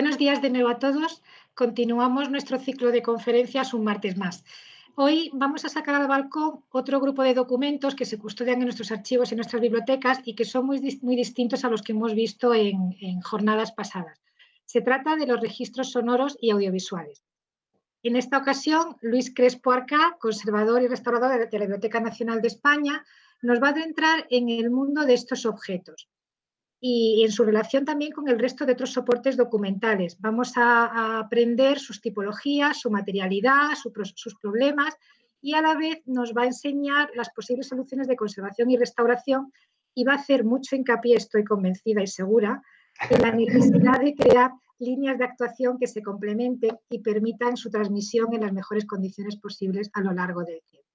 Buenos días de nuevo a todos. Continuamos nuestro ciclo de conferencias un martes más. Hoy vamos a sacar al balcón otro grupo de documentos que se custodian en nuestros archivos y en nuestras bibliotecas y que son muy distintos a los que hemos visto en jornadas pasadas. Se trata de los registros sonoros y audiovisuales. En esta ocasión, Luis Crespo Arcá, conservador y restaurador de la Biblioteca Nacional de España, nos va a adentrar en el mundo de estos objetos y en su relación también con el resto de otros soportes documentales. Vamos a aprender sus tipologías, su materialidad, sus problemas y a la vez nos va a enseñar las posibles soluciones de conservación y restauración y va a hacer mucho hincapié, estoy convencida y segura, en la necesidad de crear líneas de actuación que se complementen y permitan su transmisión en las mejores condiciones posibles a lo largo del tiempo.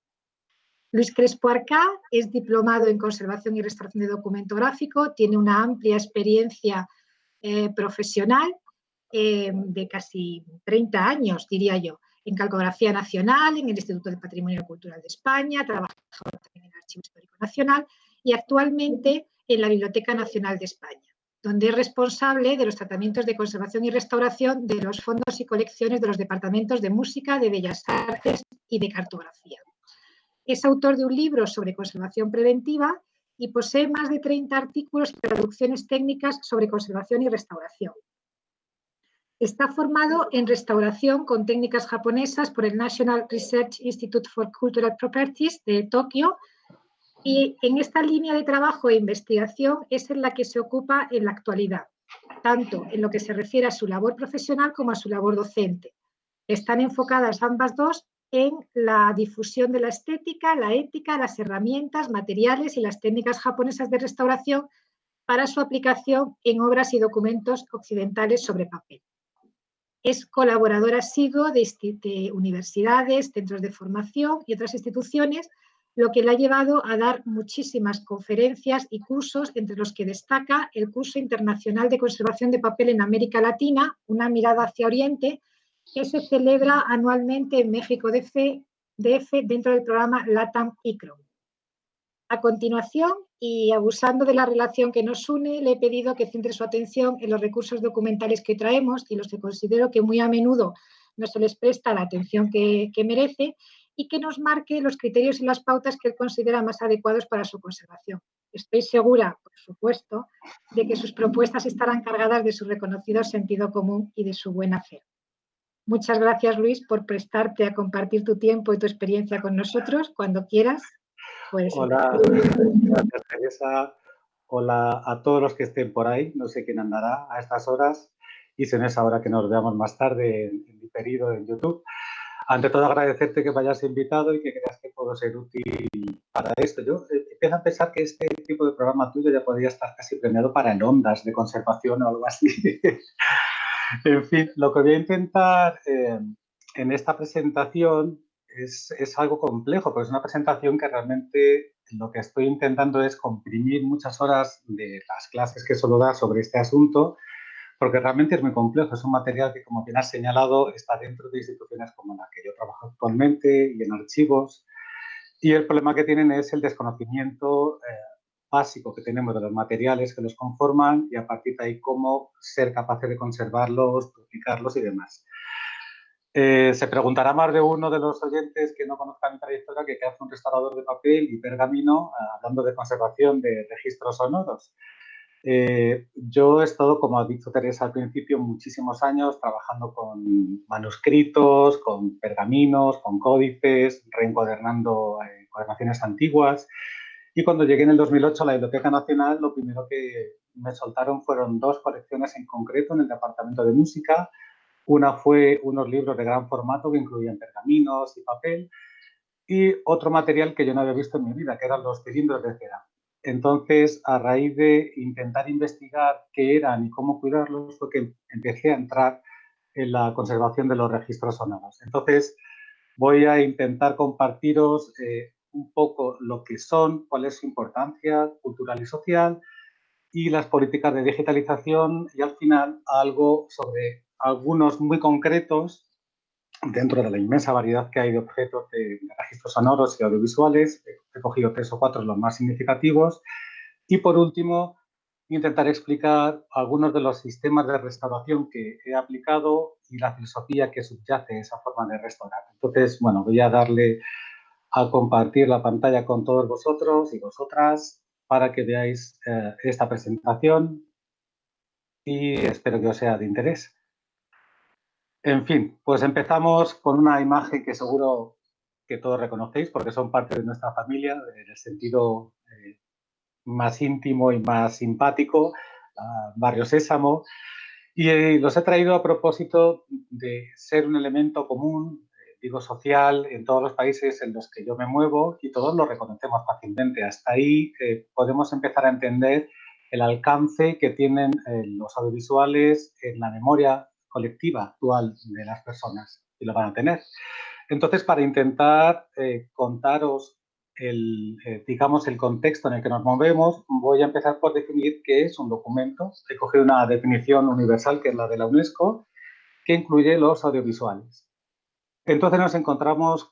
Luis Crespo Arcá es diplomado en conservación y restauración de documento gráfico, tiene una amplia experiencia profesional de casi 30 años, diría yo, en Calcografía Nacional, en el Instituto de Patrimonio Cultural de España, trabajó también en el Archivo Histórico Nacional y actualmente en la Biblioteca Nacional de España, donde es responsable de los tratamientos de conservación y restauración de los fondos y colecciones de los departamentos de Música, de Bellas Artes y de Cartografía. Es autor de un libro sobre conservación preventiva y posee más de 30 artículos y traducciones técnicas sobre conservación y restauración. Está formado en restauración con técnicas japonesas por el National Research Institute for Cultural Properties de Tokio y en esta línea de trabajo e investigación es en la que se ocupa en la actualidad, tanto en lo que se refiere a su labor profesional como a su labor docente. Están enfocadas ambas dos en la difusión de la estética, la ética, las herramientas, materiales y las técnicas japonesas de restauración para su aplicación en obras y documentos occidentales sobre papel. Es colaborador asiduo de universidades, centros de formación y otras instituciones, lo que le ha llevado a dar muchísimas conferencias y cursos, entre los que destaca el Curso Internacional de Conservación de Papel en América Latina, una mirada hacia Oriente, que se celebra anualmente en México DF dentro del programa LATAM ICROM. A continuación, y abusando de la relación que nos une, le he pedido que centre su atención en los recursos documentales que traemos y los que considero que muy a menudo no se les presta la atención que merece y que nos marque los criterios y las pautas que él considera más adecuados para su conservación. Estoy segura, por supuesto, de que sus propuestas estarán cargadas de su reconocido sentido común y de su buena fe. Muchas gracias, Luis, por prestarte a compartir tu tiempo y tu experiencia con nosotros. Cuando quieras, puedes empezar. Hola, gracias, Teresa. Hola a todos los que estén por ahí. No sé quién andará a estas horas y si no es ahora que nos veamos más tarde en diferido en YouTube. Ante todo, agradecerte que me hayas invitado y que creas que puedo ser útil para esto. Yo empiezo a pensar que este tipo de programa tuyo ya podría estar casi premiado para el Ondas de conservación o algo así. En fin, lo que voy a intentar en esta presentación es algo complejo, porque es una presentación que realmente lo que estoy intentando es comprimir muchas horas de las clases que suelo dar sobre este asunto, porque realmente es muy complejo. Es un material que, como bien has señalado, está dentro de instituciones como la que yo trabajo actualmente y en archivos, y el problema que tienen es el desconocimiento básico que tenemos de los materiales que los conforman y a partir de ahí cómo ser capaces de conservarlos, duplicarlos y demás. Se preguntará más de uno de los oyentes que no conozcan mi trayectoria que qué hace un restaurador de papel y pergamino hablando de conservación de registros sonoros. Yo he estado, como ha dicho Teresa al principio, muchísimos años trabajando con manuscritos, con pergaminos, con códices, reencuadernando encuadernaciones antiguas. Y cuando llegué en el 2008 a la Biblioteca Nacional, lo primero que me soltaron fueron dos colecciones en concreto en el departamento de música. Una fue unos libros de gran formato que incluían pergaminos y papel y otro material que yo no había visto en mi vida, que eran los cilindros de cera. Entonces, a raíz de intentar investigar qué eran y cómo cuidarlos, fue que empecé a entrar en la conservación de los registros sonoros. Entonces, voy a intentar compartiros un poco lo que son, cuál es su importancia cultural y social y las políticas de digitalización y al final algo sobre algunos muy concretos dentro de la inmensa variedad que hay de objetos de registros sonoros y audiovisuales. He cogido 3 o 4 los más significativos y por último intentar explicar algunos de los sistemas de restauración que he aplicado y la filosofía que subyace esa forma de restaurar. Entonces, bueno, voy a darle a compartir la pantalla con todos vosotros y vosotras para que veáis esta presentación y espero que os sea de interés. En fin, pues empezamos con una imagen que seguro que todos reconocéis porque son parte de nuestra familia en el sentido más íntimo y más simpático, Barrio Sésamo, y los he traído a propósito de ser un elemento común, digo social, en todos los países en los que yo me muevo y todos lo reconocemos fácilmente. Hasta ahí podemos empezar a entender el alcance que tienen los audiovisuales en la memoria colectiva actual de las personas y lo van a tener. Entonces, para intentar contaros digamos, el contexto en el que nos movemos, voy a empezar por definir qué es un documento. He cogido una definición universal, que es la de la UNESCO, que incluye los audiovisuales. Entonces nos encontramos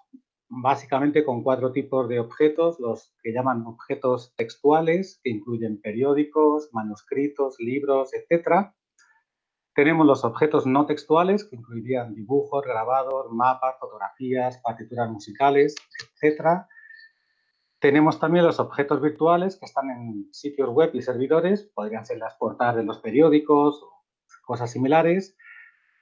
básicamente con 4 tipos de objetos, los que llaman objetos textuales, que incluyen periódicos, manuscritos, libros, etc. Tenemos los objetos no textuales, que incluirían dibujos, grabados, mapas, fotografías, partituras musicales, etc. Tenemos también los objetos virtuales que están en sitios web y servidores, podrían ser las portadas de los periódicos o cosas similares.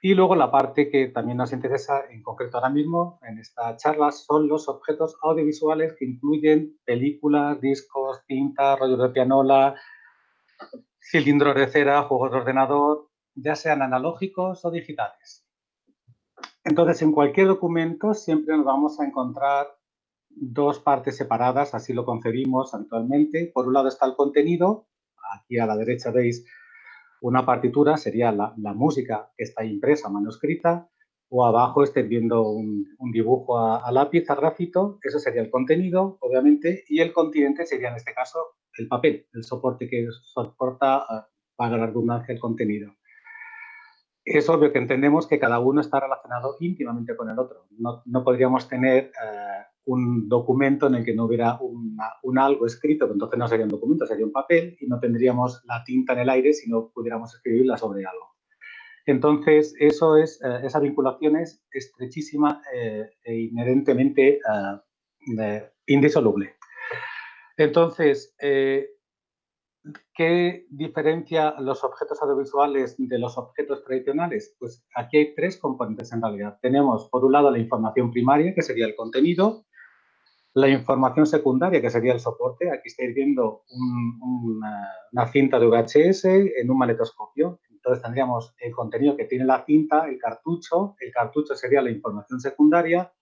Y luego la parte que también nos interesa en concreto ahora mismo en esta charla son los objetos audiovisuales que incluyen películas, discos, cintas, rollos de pianola, cilindros de cera, juegos de ordenador, ya sean analógicos o digitales. Entonces, en cualquier documento siempre nos vamos a encontrar 2 partes separadas, así lo concebimos habitualmente. Por un lado está el contenido, aquí a la derecha veis una partitura, sería la música que está impresa, manuscrita, o abajo estáis viendo un dibujo a lápiz, a grafito, eso sería el contenido, obviamente, y el continente sería en este caso el papel, el soporte que soporta, para la redundancia, el contenido. Es obvio que entendemos que cada uno está relacionado íntimamente con el otro. No podríamos tener un documento en el que no hubiera un algo escrito, que entonces no sería un documento, sería un papel, y no tendríamos la tinta en el aire si no pudiéramos escribirla sobre algo. Entonces, esa vinculación es estrechísima e inherentemente indisoluble. Entonces, ¿qué diferencia los objetos audiovisuales de los objetos tradicionales? Pues aquí hay 3 componentes en realidad. Tenemos, por un lado, la información primaria, que sería el contenido, la información secundaria, que sería el soporte. Aquí estáis viendo una cinta de VHS en un magnetoscopio. Entonces tendríamos el contenido que tiene la cinta, el cartucho sería la información secundaria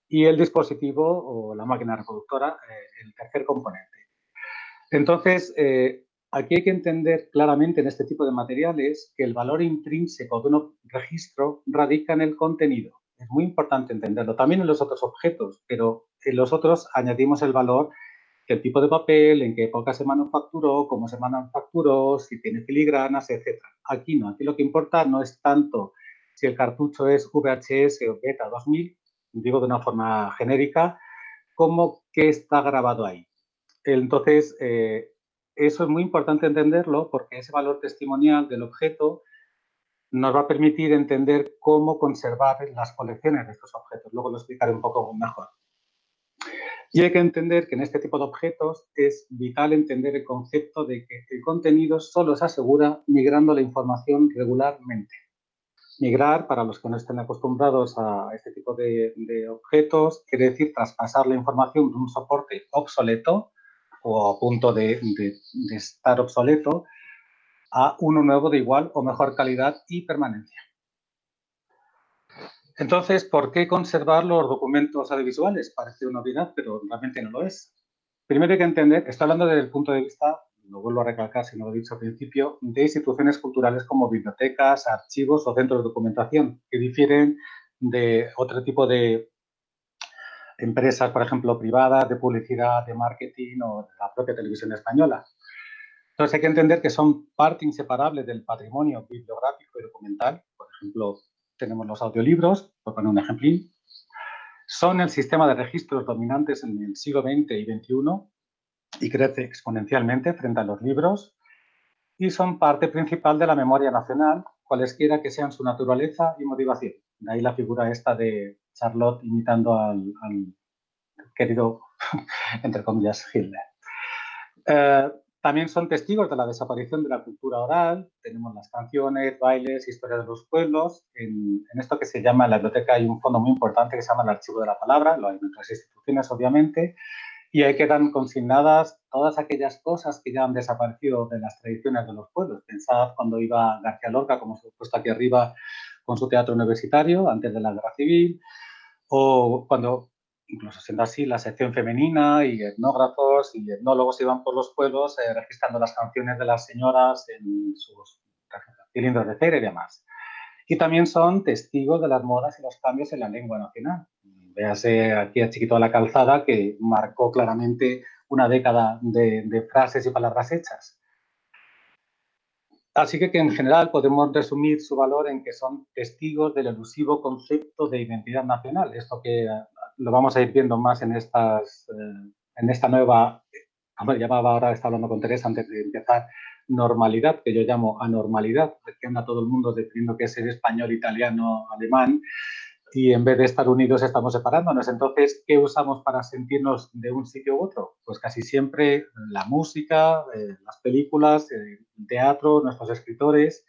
y el dispositivo o la máquina reproductora, el tercer componente. Entonces, aquí hay que entender claramente en este tipo de materiales que el valor intrínseco de un registro radica en el contenido. Es muy importante entenderlo. También en los otros objetos, pero en los otros añadimos el valor del tipo de papel, en qué época se manufacturó, cómo se manufacturó, si tiene filigranas, etc. Aquí no. Aquí lo que importa no es tanto si el cartucho es VHS o Beta 2000, digo de una forma genérica, como qué está grabado ahí. Entonces, eso es muy importante entenderlo porque ese valor testimonial del objeto nos va a permitir entender cómo conservar las colecciones de estos objetos. Luego lo explicaré un poco mejor. Y hay que entender que en este tipo de objetos es vital entender el concepto de que el contenido solo se asegura migrando la información regularmente. Migrar, para los que no estén acostumbrados a este tipo de objetos, quiere decir traspasar la información de un soporte obsoleto o a punto de estar obsoleto a uno nuevo de igual o mejor calidad y permanencia. Entonces, ¿por qué conservar los documentos audiovisuales? Parece una obviedad, pero realmente no lo es. Primero hay que entender, estoy hablando desde el punto de vista, lo vuelvo a recalcar si no lo he dicho al principio, de instituciones culturales como bibliotecas, archivos o centros de documentación, que difieren de otro tipo de empresas, por ejemplo, privadas, de publicidad, de marketing o de la propia televisión española. Entonces hay que entender que son parte inseparable del patrimonio bibliográfico y documental. Por ejemplo, tenemos los audiolibros, por poner un ejemplín. Son el sistema de registros dominantes en el siglo XX y XXI y crece exponencialmente frente a los libros. y son parte principal de la memoria nacional, cualesquiera que sean su naturaleza y motivación. De ahí la figura esta de Charlotte imitando al querido, entre comillas, Hitler. También son testigos de la desaparición de la cultura oral. Tenemos las canciones, bailes, historias de los pueblos. En esto que se llama, en la biblioteca hay un fondo muy importante que se llama el Archivo de la Palabra, lo hay en otras instituciones, obviamente, y ahí quedan consignadas todas aquellas cosas que ya han desaparecido de las tradiciones de los pueblos. Pensad cuando iba García Lorca, como os he puesto aquí arriba, con su teatro universitario, antes de la Guerra Civil, o cuando, incluso siendo así, la sección femenina y etnógrafos y etnólogos iban por los pueblos registrando las canciones de las señoras en sus cilindros de cera y demás. Y también son testigos de las modas y los cambios en la lengua nacional. Véase aquí a Chiquito de la Calzada, que marcó claramente una década de frases y palabras hechas. Así que en general podemos resumir su valor en que son testigos del elusivo concepto de identidad nacional. Esto que lo vamos a ir viendo más en esta nueva, como llamaba ahora, está hablando con Teresa antes de empezar, normalidad, que yo llamo anormalidad, que anda todo el mundo definiendo que es el español, italiano, alemán, y en vez de estar unidos estamos separándonos. Entonces, ¿qué usamos para sentirnos de un sitio u otro? Pues casi siempre la música, las películas, el teatro, nuestros escritores.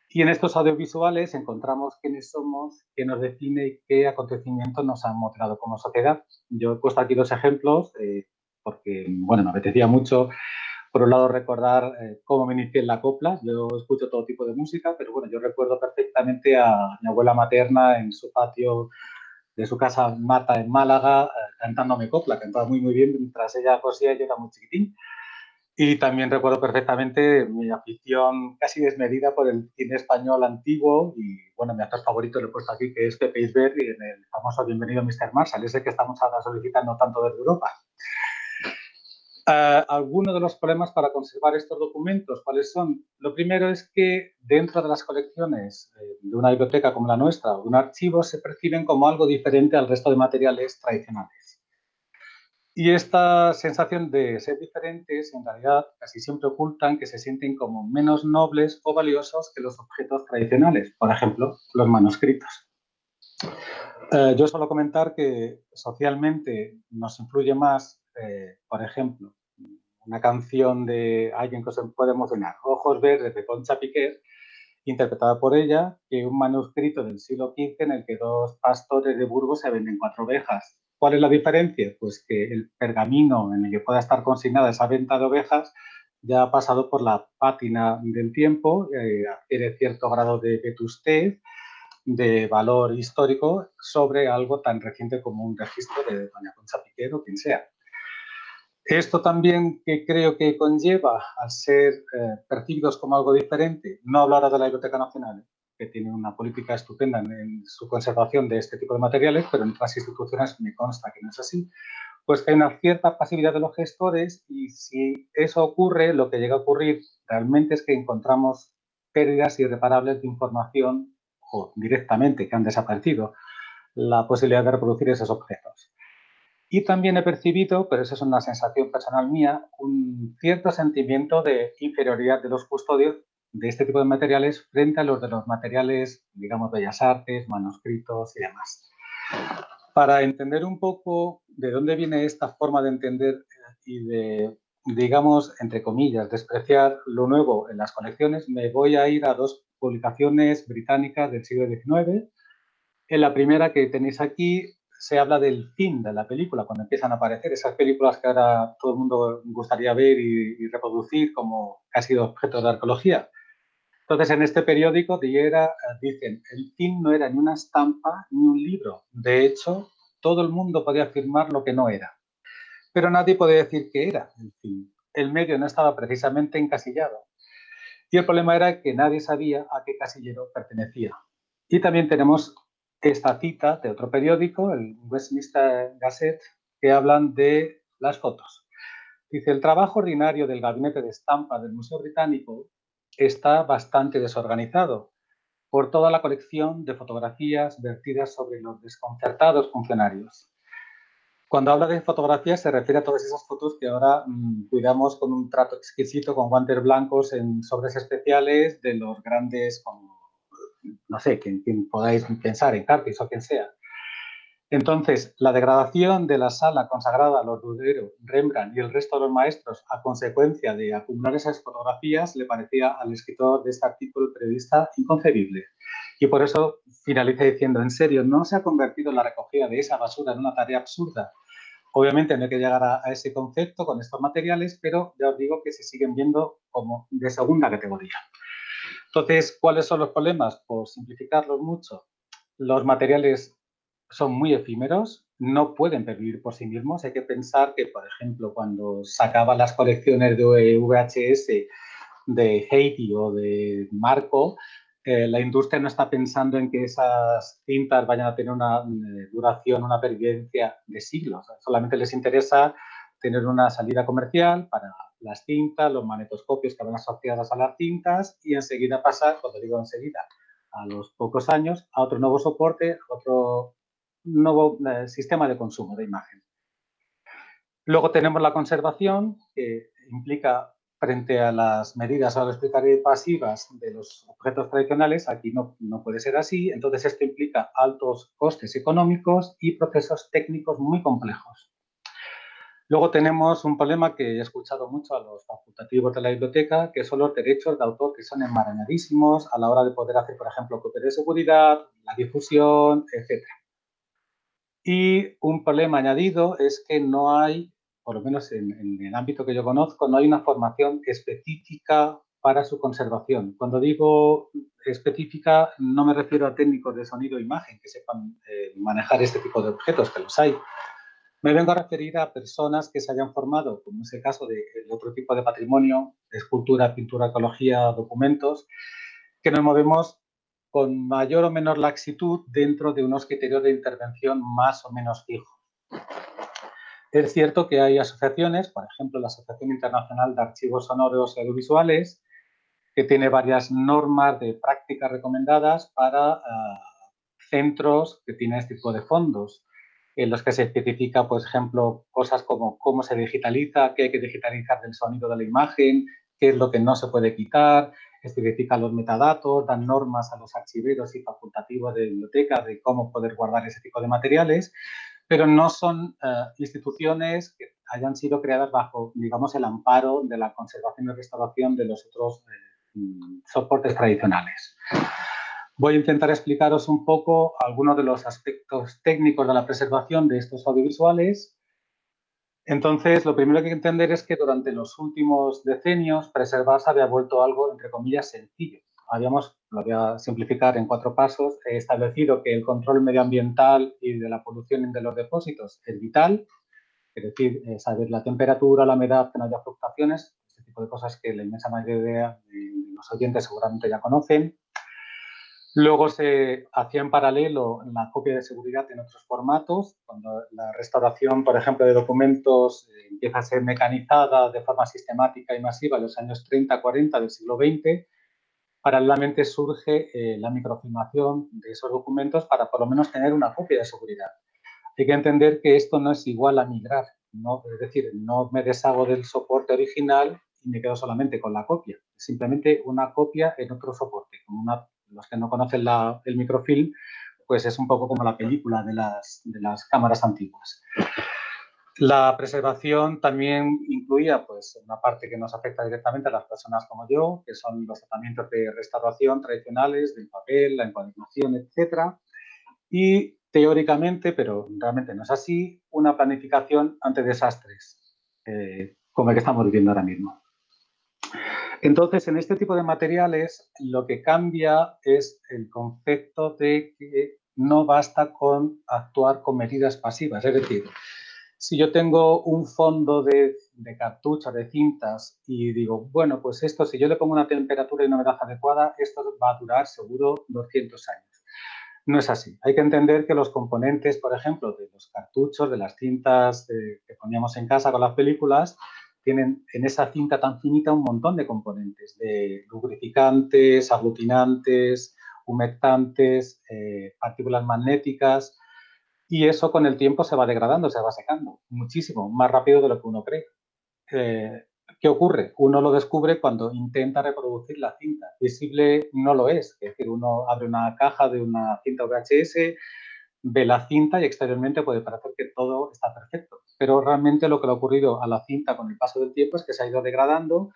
Y en estos audiovisuales encontramos quiénes somos, qué nos define y qué acontecimientos nos han modelado como sociedad. Yo he puesto aquí dos ejemplos porque, bueno, me apetecía mucho por un lado, recordar cómo me inicié en la copla. Yo escucho todo tipo de música, pero bueno, yo recuerdo perfectamente a mi abuela materna en su patio de su casa Mata en Málaga, cantándome copla. Cantaba muy, muy bien mientras ella cosía y yo era muy chiquitín. Y también recuerdo perfectamente mi afición casi desmedida por el cine español antiguo y, bueno, mi actor favorito lo he puesto aquí, que es Pepe Isbert y en el famoso Bienvenido Mr. Marshall, ese que estamos ahora solicitando tanto desde Europa. Algunos de los problemas para conservar estos documentos, ¿cuáles son? Lo primero es que dentro de las colecciones de una biblioteca como la nuestra o de un archivo se perciben como algo diferente al resto de materiales tradicionales. Y esta sensación de ser diferentes, en realidad, casi siempre ocultan que se sienten como menos nobles o valiosos que los objetos tradicionales, por ejemplo, los manuscritos. Yo suelo comentar que socialmente nos influye más, por ejemplo, una canción de alguien que os puede emocionar, Ojos Verdes de Concha Piquer, interpretada por ella, que un manuscrito del siglo XV en el que dos pastores de Burgos se venden 4 ovejas. ¿Cuál es la diferencia? Pues que el pergamino en el que pueda estar consignada esa venta de ovejas ya ha pasado por la pátina del tiempo, adquiere cierto grado de vetustez, de valor histórico sobre algo tan reciente como un registro de doña Concha Piquer o quien sea. Esto también que creo que conlleva al ser percibidos como algo diferente, no hablo ahora de la Biblioteca Nacional, que tiene una política estupenda en su conservación de este tipo de materiales, pero en otras instituciones me consta que no es así, pues que hay una cierta pasividad de los gestores y si eso ocurre, lo que llega a ocurrir realmente es que encontramos pérdidas irreparables de información o directamente que han desaparecido la posibilidad de reproducir esos objetos. Y también he percibido, pero eso es una sensación personal mía, un cierto sentimiento de inferioridad de los custodios de este tipo de materiales frente a los de los materiales, digamos, bellas artes, manuscritos y demás. Para entender un poco de dónde viene esta forma de entender y de, digamos, entre comillas, despreciar lo nuevo en las colecciones, me voy a ir a dos publicaciones británicas del siglo XIX. En la primera que tenéis aquí se habla del fin de la película, cuando empiezan a aparecer esas películas que ahora todo el mundo gustaría ver y reproducir como que ha sido objeto de arqueología. Entonces, en este periódico dicen, el fin no era ni una estampa ni un libro. De hecho, todo el mundo podía afirmar lo que no era. Pero nadie podía decir qué era el fin. El medio no estaba precisamente encasillado. Y el problema era que nadie sabía a qué casillero pertenecía. Y también tenemos esta cita de otro periódico, el Westminster Gazette, que hablan de las fotos. Dice, el trabajo ordinario del gabinete de estampa del Museo Británico está bastante desorganizado por toda la colección de fotografías vertidas sobre los desconcertados funcionarios. Cuando habla de fotografías se refiere a todas esas fotos que ahora cuidamos con un trato exquisito, con guantes blancos en sobres especiales de los grandes, como, no sé, quien podáis pensar, en Cartis o quien sea. Entonces, la degradación de la sala consagrada a los Dudero, Rembrandt y el resto de los maestros a consecuencia de acumular esas fotografías le parecía al escritor de este artículo, el periodista, inconcebible. Y por eso finaliza diciendo, en serio, ¿no se ha convertido la recogida de esa basura en una tarea absurda? Obviamente no hay que llegar a ese concepto con estos materiales, pero ya os digo que se siguen viendo como de segunda categoría. Entonces, ¿cuáles son los problemas? Por simplificarlos mucho, los materiales son muy efímeros, no pueden pervivir por sí mismos. Hay que pensar que, por ejemplo, cuando sacaba las colecciones de VHS de Heidi o de Marco, la industria no está pensando en que esas cintas vayan a tener una duración, una pervivencia de siglos. Solamente les interesa tener una salida comercial para las cintas, los magnetoscopios que van asociados a las cintas y enseguida pasar, cuando digo enseguida, a los pocos años, a otro nuevo soporte, otro nuevo sistema de consumo de imagen. Luego tenemos la conservación, que implica, frente a las medidas, ahora explicaré, pasivas de los objetos tradicionales, aquí no puede ser así. Entonces, esto implica altos costes económicos y procesos técnicos muy complejos. Luego tenemos un problema que he escuchado mucho a los facultativos de la biblioteca, que son los derechos de autor, que son enmarañadísimos a la hora de poder hacer, por ejemplo, copias de seguridad, la difusión, etc. Y un problema añadido es que no hay, por lo menos en el ámbito que yo conozco, no hay una formación específica para su conservación. Cuando digo específica, no me refiero a técnicos de sonido e imagen que sepan manejar este tipo de objetos, que los hay. Me vengo a referir a personas que se hayan formado, como es el caso de otro tipo de patrimonio, escultura, pintura, ecología, documentos, que nos movemos con mayor o menor laxitud dentro de unos criterios de intervención más o menos fijos. Es cierto que hay asociaciones, por ejemplo, la Asociación Internacional de Archivos Sonoros y Audiovisuales, que tiene varias normas de prácticas recomendadas para centros que tienen este tipo de fondos, en los que se especifica, por ejemplo, cosas como cómo se digitaliza, qué hay que digitalizar del sonido de la imagen, qué es lo que no se puede quitar, especifica los metadatos, dan normas a los archiveros y facultativos de biblioteca de cómo poder guardar ese tipo de materiales, pero no son instituciones que hayan sido creadas bajo, digamos, el amparo de la conservación y restauración de los otros soportes tradicionales. Voy a intentar explicaros un poco algunos de los aspectos técnicos de la preservación de estos audiovisuales. Entonces, lo primero que hay que entender es que durante los últimos decenios preservar se había vuelto algo, entre comillas, sencillo. Lo voy a simplificar en 4 pasos, he establecido que el control medioambiental y de la polución de los depósitos es vital, es decir, saber la temperatura, la humedad, que no haya fluctuaciones, este tipo de cosas que la inmensa mayoría de los oyentes seguramente ya conocen. Luego se hacía en paralelo la copia de seguridad en otros formatos, cuando la restauración, por ejemplo, de documentos empieza a ser mecanizada de forma sistemática y masiva en los años 30-40 del siglo XX, paralelamente surge la microfilmación de esos documentos para por lo menos tener una copia de seguridad. Hay que entender que esto no es igual a migrar, ¿no? Es decir, no me deshago del soporte original y me quedo solamente con la copia, simplemente una copia en otro soporte. Los que no conocen el microfilm, pues es un poco como la película de las cámaras antiguas. La preservación también incluía pues, una parte que nos afecta directamente a las personas como yo, que son los tratamientos de restauración tradicionales, del papel, la encuadernación, etc. Y teóricamente, pero realmente no es así, una planificación ante desastres, como el que estamos viviendo ahora mismo. Entonces, en este tipo de materiales, lo que cambia es el concepto de que no basta con actuar con medidas pasivas. Es decir, si yo tengo un fondo de cartuchos, de cintas, y digo, bueno, pues esto, si yo le pongo una temperatura y una humedad adecuada, esto va a durar seguro 200 años. No es así. Hay que entender que los componentes, por ejemplo, de los cartuchos, de las cintas que poníamos en casa con las películas, tienen en esa cinta tan finita un montón de componentes, de lubricantes, aglutinantes, humectantes, partículas magnéticas, y eso con el tiempo se va degradando, se va secando muchísimo, más rápido de lo que uno cree. ¿Qué ocurre? Uno lo descubre cuando intenta reproducir la cinta. Visible no lo es decir, uno abre una caja de una cinta VHS, ve la cinta y exteriormente puede parecer que todo está perfecto. Pero realmente lo que le ha ocurrido a la cinta con el paso del tiempo es que se ha ido degradando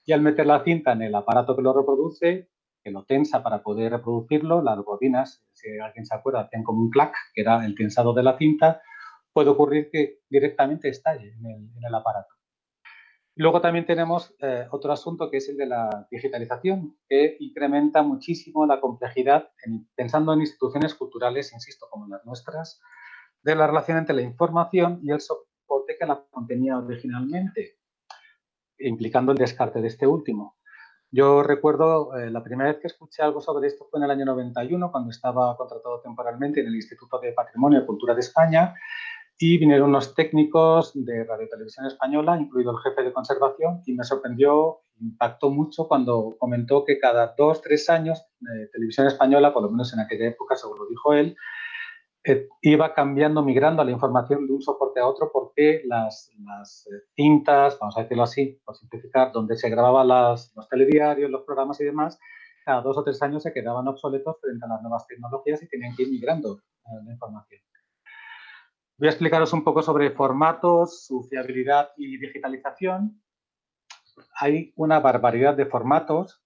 y al meter la cinta en el aparato que lo reproduce, que lo tensa para poder reproducirlo, las bobinas, si alguien se acuerda, hacen como un clac, que era el tensado de la cinta, puede ocurrir que directamente estalle en el aparato. Luego también tenemos otro asunto que es el de la digitalización, que incrementa muchísimo la complejidad, pensando en instituciones culturales, insisto, como las nuestras, de la relación entre la información y el soporte que la contenía originalmente, implicando el descarte de este último. Yo recuerdo la primera vez que escuché algo sobre esto fue en el año 91, cuando estaba contratado temporalmente en el Instituto de Patrimonio y Cultura de España, y vinieron unos técnicos de Radio Televisión Española, incluido el jefe de conservación, y me sorprendió, impactó mucho cuando comentó que cada 2 o 3 años Televisión Española, por lo menos en aquella época, según lo dijo él, iba cambiando, migrando a la información de un soporte a otro porque las cintas, vamos a decirlo así, por simplificar, donde se grababan los telediarios, los programas y demás, cada 2 o 3 años se quedaban obsoletos frente a las nuevas tecnologías y tenían que ir migrando la información. Voy a explicaros un poco sobre formatos, su fiabilidad y digitalización. Hay una barbaridad de formatos.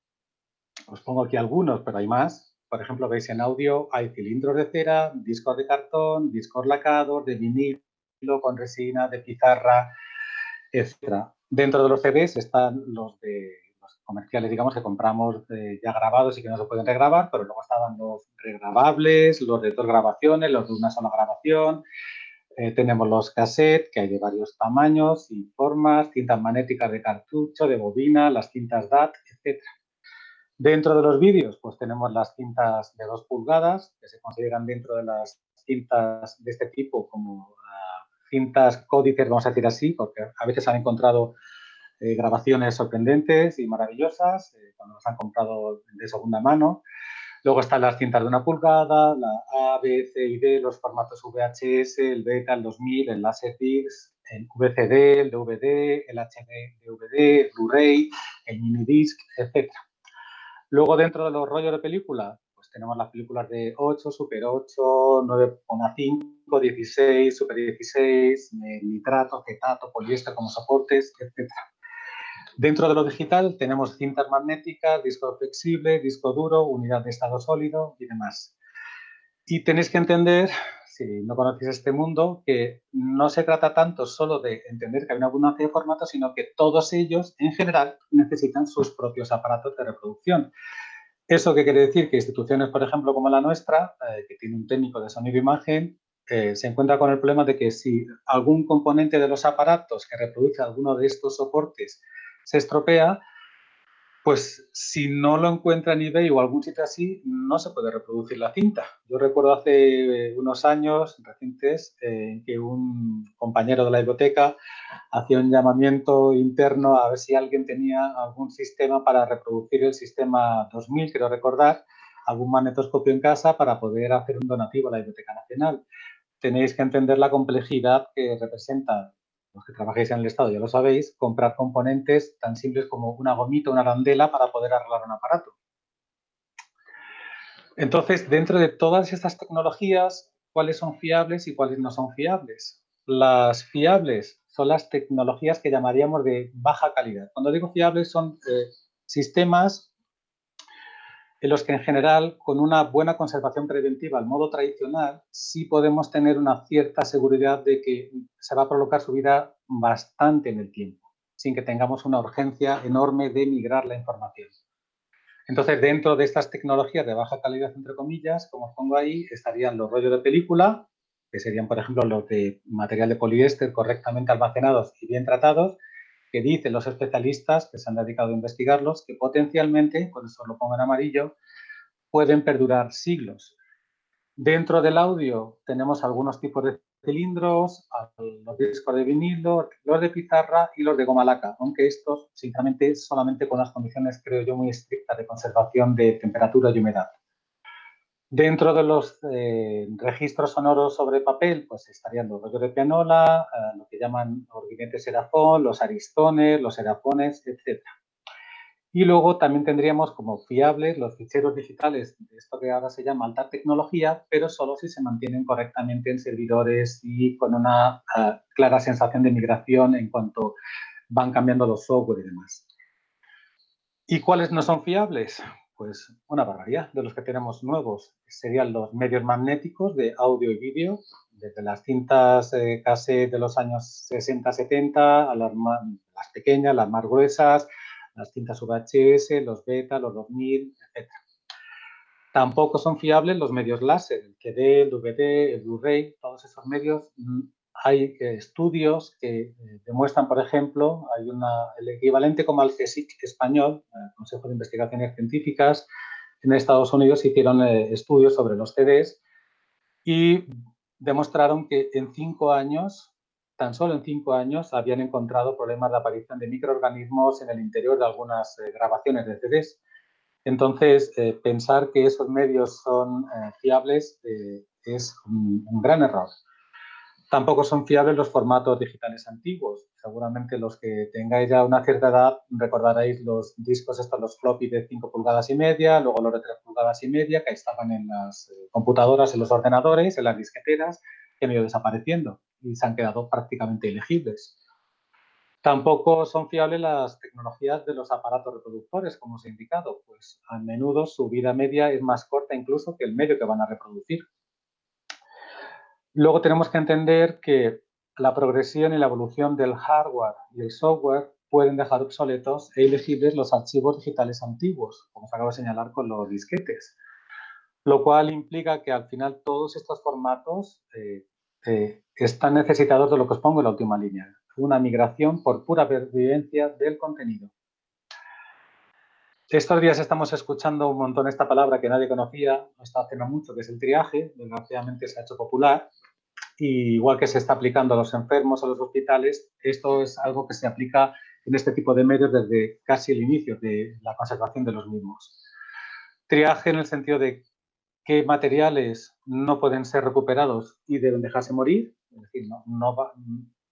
Os pongo aquí algunos, pero hay más. Por ejemplo, veis en audio, hay cilindros de cera, discos de cartón, discos lacados, de vinilo, con resina, de pizarra, etc. Dentro de los CDs están los comerciales, digamos, que compramos ya grabados y que no se pueden regrabar, pero luego estaban los regrabables, los de 2 grabaciones, los de una sola grabación. Tenemos los cassettes, que hay de varios tamaños y formas, cintas magnéticas de cartucho, de bobina, las cintas DAT, etc. Dentro de los vídeos, pues tenemos las cintas de 2 pulgadas, que se consideran dentro de las cintas de este tipo como cintas códices, vamos a decir así, porque a veces han encontrado grabaciones sorprendentes y maravillosas cuando las han comprado de segunda mano. Luego están las cintas de 1 pulgada, la A, B, C y D, los formatos VHS, el Beta, el 2000, el Laserdisc, el VCD, el DVD, el HD, DVD, el Blu-ray, el minidisc, etc. Luego, dentro de los rollos de película, pues tenemos las películas de 8, Super 8, 9,5, 16, Super 16, nitrato, acetato, poliéster como soportes, etc. Dentro de lo digital tenemos cintas magnéticas, disco flexible, disco duro, unidad de estado sólido y demás. Y tenéis que entender, si no conocéis este mundo, que no se trata tanto solo de entender que hay una abundancia de formatos, sino que todos ellos, en general, necesitan sus propios aparatos de reproducción. ¿Eso qué quiere decir? Que instituciones, por ejemplo, como la nuestra, que tiene un técnico de sonido e imagen, se encuentra con el problema de que si algún componente de los aparatos que reproduce alguno de estos soportes se estropea, pues si no lo encuentra en eBay o algún sitio así, no se puede reproducir la cinta. Yo recuerdo hace unos años recientes que un compañero de la biblioteca hacía un llamamiento interno a ver si alguien tenía algún sistema para reproducir el sistema 2000, quiero recordar, algún magnetoscopio en casa para poder hacer un donativo a la Biblioteca Nacional. Tenéis que entender la complejidad que representa, los que trabajáis en el Estado ya lo sabéis, comprar componentes tan simples como una gomita, una arandela para poder arreglar un aparato. Entonces, dentro de todas estas tecnologías, ¿cuáles son fiables y cuáles no son fiables? Las fiables son las tecnologías que llamaríamos de baja calidad. Cuando digo fiables son sistemas en los que en general, con una buena conservación preventiva al modo tradicional, sí podemos tener una cierta seguridad de que se va a prolongar su vida bastante en el tiempo, sin que tengamos una urgencia enorme de migrar la información. Entonces, dentro de estas tecnologías de baja calidad, entre comillas, como os pongo ahí, estarían los rollos de película, que serían, por ejemplo, los de material de poliéster correctamente almacenados y bien tratados, que dicen los especialistas que se han dedicado a investigarlos, que potencialmente, por eso lo pongo en amarillo, pueden perdurar siglos. Dentro del audio tenemos algunos tipos de cilindros, los discos de vinilo, los de pizarra y los de goma laca, aunque estos, sinceramente, solamente con las condiciones, creo yo, muy estrictas de conservación de temperatura y humedad. Dentro de los registros sonoros sobre papel, pues estarían los rollos de pianola, lo que llaman orguinetes serafón, los aristones, los serafones, etc. Y luego también tendríamos como fiables los ficheros digitales de esto que ahora se llama alta tecnología, pero solo si se mantienen correctamente en servidores y con una clara sensación de migración en cuanto van cambiando los software y demás. ¿Y cuáles no son fiables? Pues una barbaridad de los que tenemos nuevos. Serían los medios magnéticos de audio y vídeo, desde las cintas cassette de los años 60-70 a las pequeñas, las más gruesas, las cintas VHS, los beta, los 2000, etc. Tampoco son fiables los medios láser, el CD, el DVD, el Blu-ray, todos esos medios. Hay estudios que demuestran, por ejemplo, hay el equivalente como al CSIC español, el Consejo de Investigaciones Científicas, en Estados Unidos hicieron estudios sobre los CDs y demostraron que en 5 años, tan solo en 5 años, habían encontrado problemas de aparición de microorganismos en el interior de algunas grabaciones de CDs. Entonces, pensar que esos medios son fiables es un gran error. Tampoco son fiables los formatos digitales antiguos. Seguramente los que tengáis ya una cierta edad recordaréis los discos estos, los floppy de 5 pulgadas y media, luego los de 3 pulgadas y media, que estaban en las computadoras, en los ordenadores, en las disqueteras, que han ido desapareciendo y se han quedado prácticamente ilegibles. Tampoco son fiables las tecnologías de los aparatos reproductores, como os he indicado, pues a menudo su vida media es más corta incluso que el medio que van a reproducir. Luego tenemos que entender que la progresión y la evolución del hardware y el software pueden dejar obsoletos e ilegibles los archivos digitales antiguos, como os acabo de señalar con los disquetes, lo cual implica que al final todos estos formatos están necesitados de lo que os pongo en la última línea, una migración por pura pervivencia del contenido. Estos días estamos escuchando un montón esta palabra que nadie conocía, no está haciendo mucho, que es el triaje, desgraciadamente se ha hecho popular, y igual que se está aplicando a los enfermos, a los hospitales, esto es algo que se aplica en este tipo de medios desde casi el inicio de la conservación de los mismos. Triaje en el sentido de qué materiales no pueden ser recuperados y deben dejarse morir, es decir,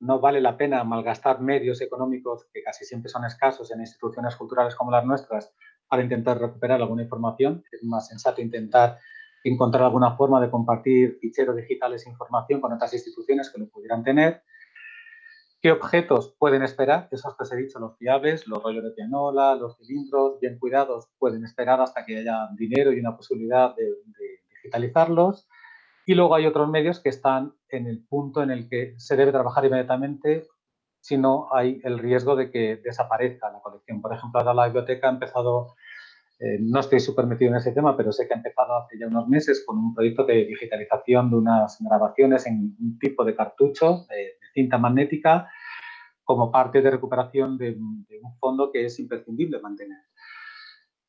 no vale la pena malgastar medios económicos que casi siempre son escasos en instituciones culturales como las nuestras para intentar recuperar alguna información. Es más sensato intentar encontrar alguna forma de compartir ficheros digitales e información con otras instituciones que lo pudieran tener. ¿Qué objetos pueden esperar? Esos que os he dicho, los fiables, los rollos de pianola, los cilindros, bien cuidados, pueden esperar hasta que haya dinero y una posibilidad de digitalizarlos. Y luego hay otros medios que están en el punto en el que se debe trabajar inmediatamente, si no hay el riesgo de que desaparezca la colección. Por ejemplo, ahora la biblioteca ha empezado, no estoy súper metido en ese tema, pero sé que ha empezado hace ya unos meses con un proyecto de digitalización de unas grabaciones en un tipo de cartucho de cinta magnética como parte de recuperación de un fondo que es imprescindible mantener.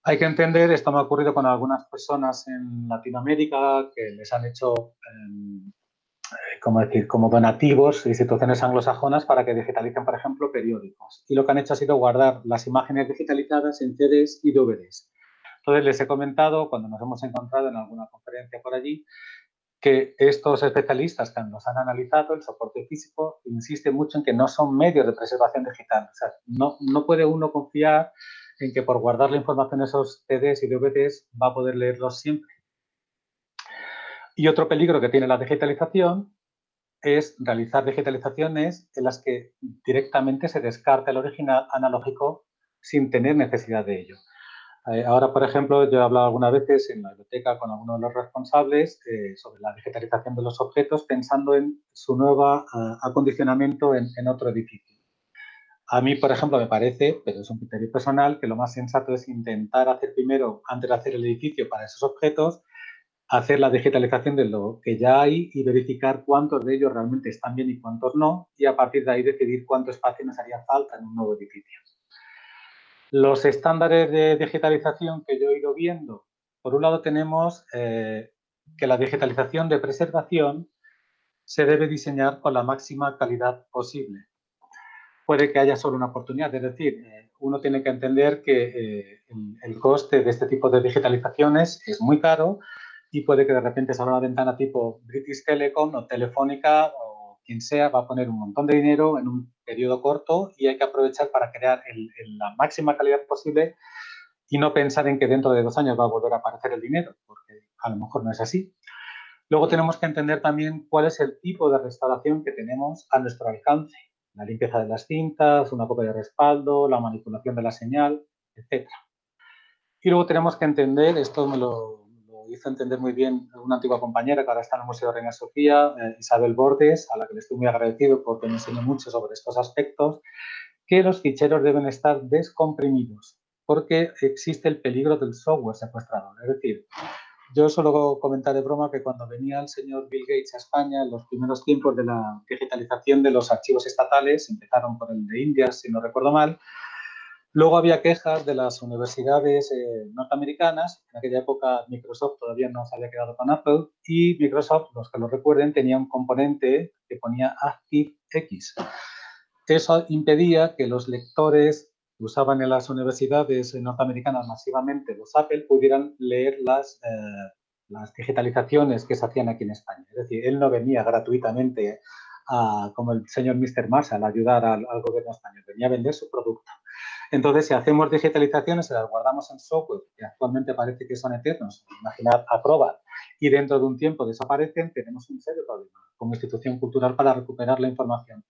Hay que entender, esto me ha ocurrido con algunas personas en Latinoamérica que les han hecho como donativos instituciones anglosajonas para que digitalicen, por ejemplo, periódicos. Y lo que han hecho ha sido guardar las imágenes digitalizadas en CDs y DVDs. Entonces, les he comentado, cuando nos hemos encontrado en alguna conferencia por allí, que estos especialistas que nos han analizado el soporte físico insisten mucho en que no son medios de preservación digital. O sea, no puede uno confiar en que por guardar la información en esos CDs y DVDs va a poder leerlos siempre. Y otro peligro que tiene la digitalización es realizar digitalizaciones en las que directamente se descarta el original analógico sin tener necesidad de ello. Ahora, por ejemplo, yo he hablado algunas veces en la biblioteca con algunos de los responsables sobre la digitalización de los objetos pensando en su nuevo acondicionamiento en otro edificio. A mí, por ejemplo, me parece, pero es un criterio personal, que lo más sensato es intentar hacer primero, antes de hacer el edificio para esos objetos, hacer la digitalización de lo que ya hay y verificar cuántos de ellos realmente están bien y cuántos no, y a partir de ahí decidir cuánto espacio nos haría falta en un nuevo edificio. Los estándares de digitalización que yo he ido viendo, por un lado tenemos que la digitalización de preservación se debe diseñar con la máxima calidad posible. Puede que haya solo una oportunidad, es decir, uno tiene que entender que el coste de este tipo de digitalizaciones es muy caro y puede que de repente salga una ventana tipo British Telecom o Telefónica o quien sea, va a poner un montón de dinero en un periodo corto y hay que aprovechar para crear la máxima calidad posible y no pensar en que dentro de 2 años va a volver a aparecer el dinero, porque a lo mejor no es así. Luego tenemos que entender también cuál es el tipo de restauración que tenemos a nuestro alcance. La limpieza de las cintas, una copia de respaldo, la manipulación de la señal, etc. Y luego tenemos que entender, esto me lo hizo entender muy bien una antigua compañera que ahora está en el Museo Reina Sofía, Isabel Bordes, a la que le estoy muy agradecido porque me enseñó mucho sobre estos aspectos, que los ficheros deben estar descomprimidos porque existe el peligro del software secuestrador. Es decir, yo suelo comentar de broma que cuando venía el señor Bill Gates a España, en los primeros tiempos de la digitalización de los archivos estatales, empezaron por el de India, si no recuerdo mal, luego había quejas de las universidades norteamericanas. En aquella época Microsoft todavía no se había quedado con Apple y Microsoft, los que lo recuerden, tenía un componente que ponía ActiveX. Eso impedía que los lectores que usaban en las universidades norteamericanas masivamente los Apple pudieran leer las digitalizaciones que se hacían aquí en España. Es decir, él no venía gratuitamente como el señor Mr. Marshall a ayudar al gobierno español, venía a vender su producto. Entonces, si hacemos digitalizaciones, se las guardamos en software, que actualmente parece que son eternos, imaginad Acrobat, y dentro de un tiempo desaparecen, tenemos un serio problema como institución cultural para recuperar la información.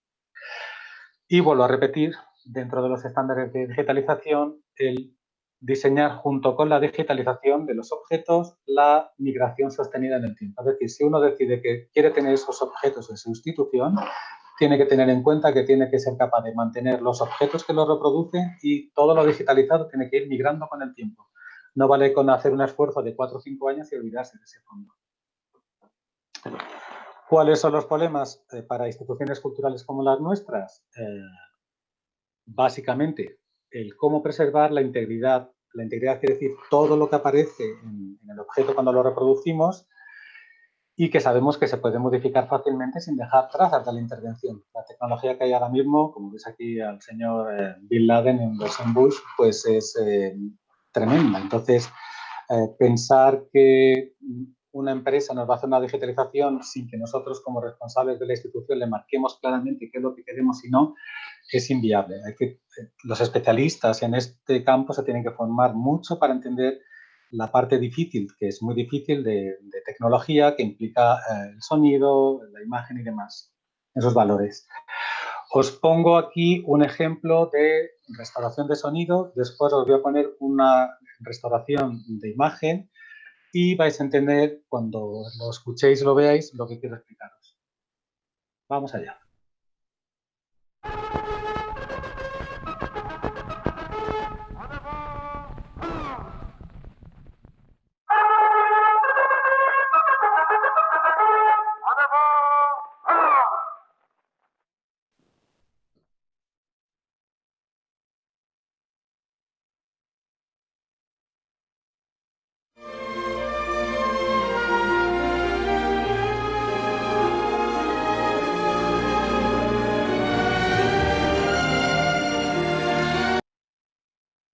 Y vuelvo a repetir, dentro de los estándares de digitalización, el diseñar junto con la digitalización de los objetos la migración sostenida en el tiempo. Es decir, si uno decide que quiere tener esos objetos en su institución, tiene que tener en cuenta que tiene que ser capaz de mantener los objetos que los reproducen y todo lo digitalizado tiene que ir migrando con el tiempo. No vale con hacer un esfuerzo de 4 o 5 años y olvidarse de ese fondo. ¿Cuáles son los problemas para instituciones culturales como las nuestras? Básicamente, el cómo preservar la integridad. La integridad quiere decir todo lo que aparece en el objeto cuando lo reproducimos y que sabemos que se puede modificar fácilmente sin dejar trazas de la intervención. La tecnología que hay ahora mismo, como ves aquí al señor Bin Laden en versión Bush, pues es tremenda. Entonces, pensar que una empresa nos va a hacer una digitalización sin que nosotros como responsables de la institución le marquemos claramente qué es lo que queremos y no, es inviable. Los especialistas en este campo se tienen que formar mucho para entender la parte difícil, que es muy difícil de tecnología, que implica el sonido, la imagen y demás, esos valores. Os pongo aquí un ejemplo de restauración de sonido, después os voy a poner una restauración de imagen y vais a entender cuando lo escuchéis y lo veáis lo que quiero explicaros. Vamos allá.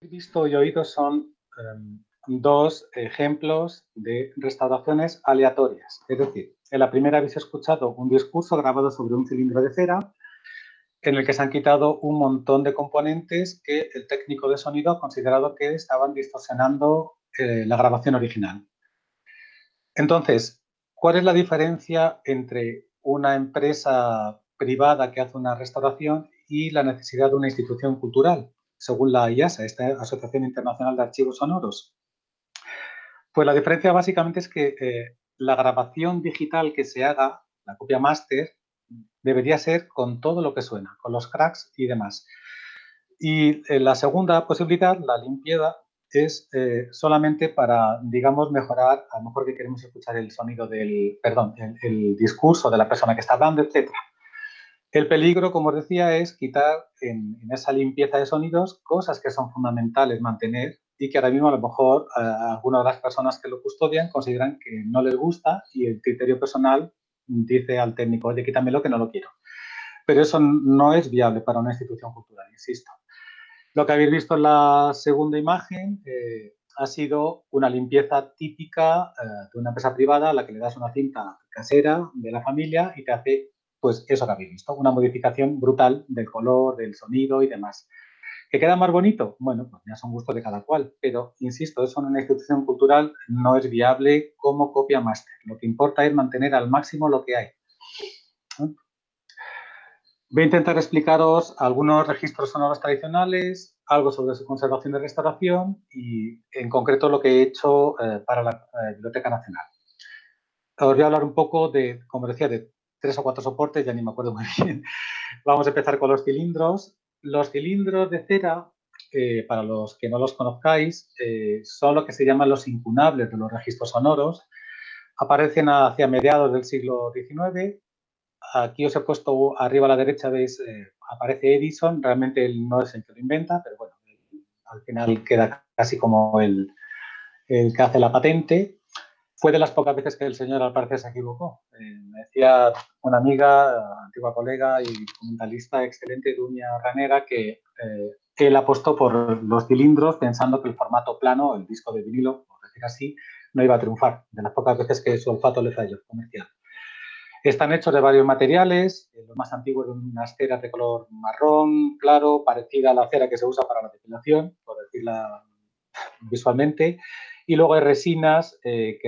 Visto y oído son dos ejemplos de restauraciones aleatorias. Es decir, en la primera habéis escuchado un discurso grabado sobre un cilindro de cera en el que se han quitado un montón de componentes que el técnico de sonido ha considerado que estaban distorsionando la grabación original. Entonces, ¿cuál es la diferencia entre una empresa privada que hace una restauración y la necesidad de una institución cultural, según la IASA, esta Asociación Internacional de Archivos Sonoros? Pues la diferencia básicamente es que la grabación digital que se haga, la copia máster, debería ser con todo lo que suena, con los cracks y demás. Y la segunda posibilidad, la limpieza, es solamente para, digamos, mejorar, a lo mejor que queremos escuchar el sonido del, perdón, el discurso de la persona que está hablando, etc. El peligro, como os decía, es quitar en esa limpieza de sonidos cosas que son fundamentales mantener y que ahora mismo a lo mejor algunas de las personas que lo custodian consideran que no les gusta y el criterio personal dice al técnico, oye, quítamelo que no lo quiero. Pero eso no es viable para una institución cultural, insisto. Lo que habéis visto en la segunda imagen ha sido una limpieza típica de una empresa privada a la que le das una cinta casera de la familia y te hace pues eso que habéis visto, una modificación brutal del color, del sonido y demás. ¿Que queda más bonito? Bueno, pues ya son gustos de cada cual, pero insisto, eso en una institución cultural no es viable como copia máster. Lo que importa es mantener al máximo lo que hay. Voy a intentar explicaros algunos registros sonoros tradicionales, algo sobre su conservación y restauración y, en concreto, lo que he hecho para la Biblioteca Nacional. Os voy a hablar un poco de, como decía, de 3 o 4 soportes, ya ni me acuerdo muy bien. Vamos a empezar con los cilindros. Los cilindros de cera, para los que no los conozcáis, son lo que se llaman los incunables de los registros sonoros. Aparecen hacia mediados del siglo XIX. Aquí os he puesto arriba a la derecha, veis, aparece Edison, realmente él no es el que lo inventa, pero bueno, al final queda casi como el que hace la patente. Fue de las pocas veces que el señor al parecer se equivocó. Me decía una amiga, antigua colega y documentalista excelente, Dunia Ranera, que él apostó por los cilindros pensando que el formato plano, el disco de vinilo, por decir así, no iba a triunfar. De las pocas veces que su olfato le falló, comercial. Están hechos de varios materiales, los más antiguos de unas ceras de color marrón claro, parecida a la cera que se usa para la depilación, por decirla visualmente, y luego hay resinas que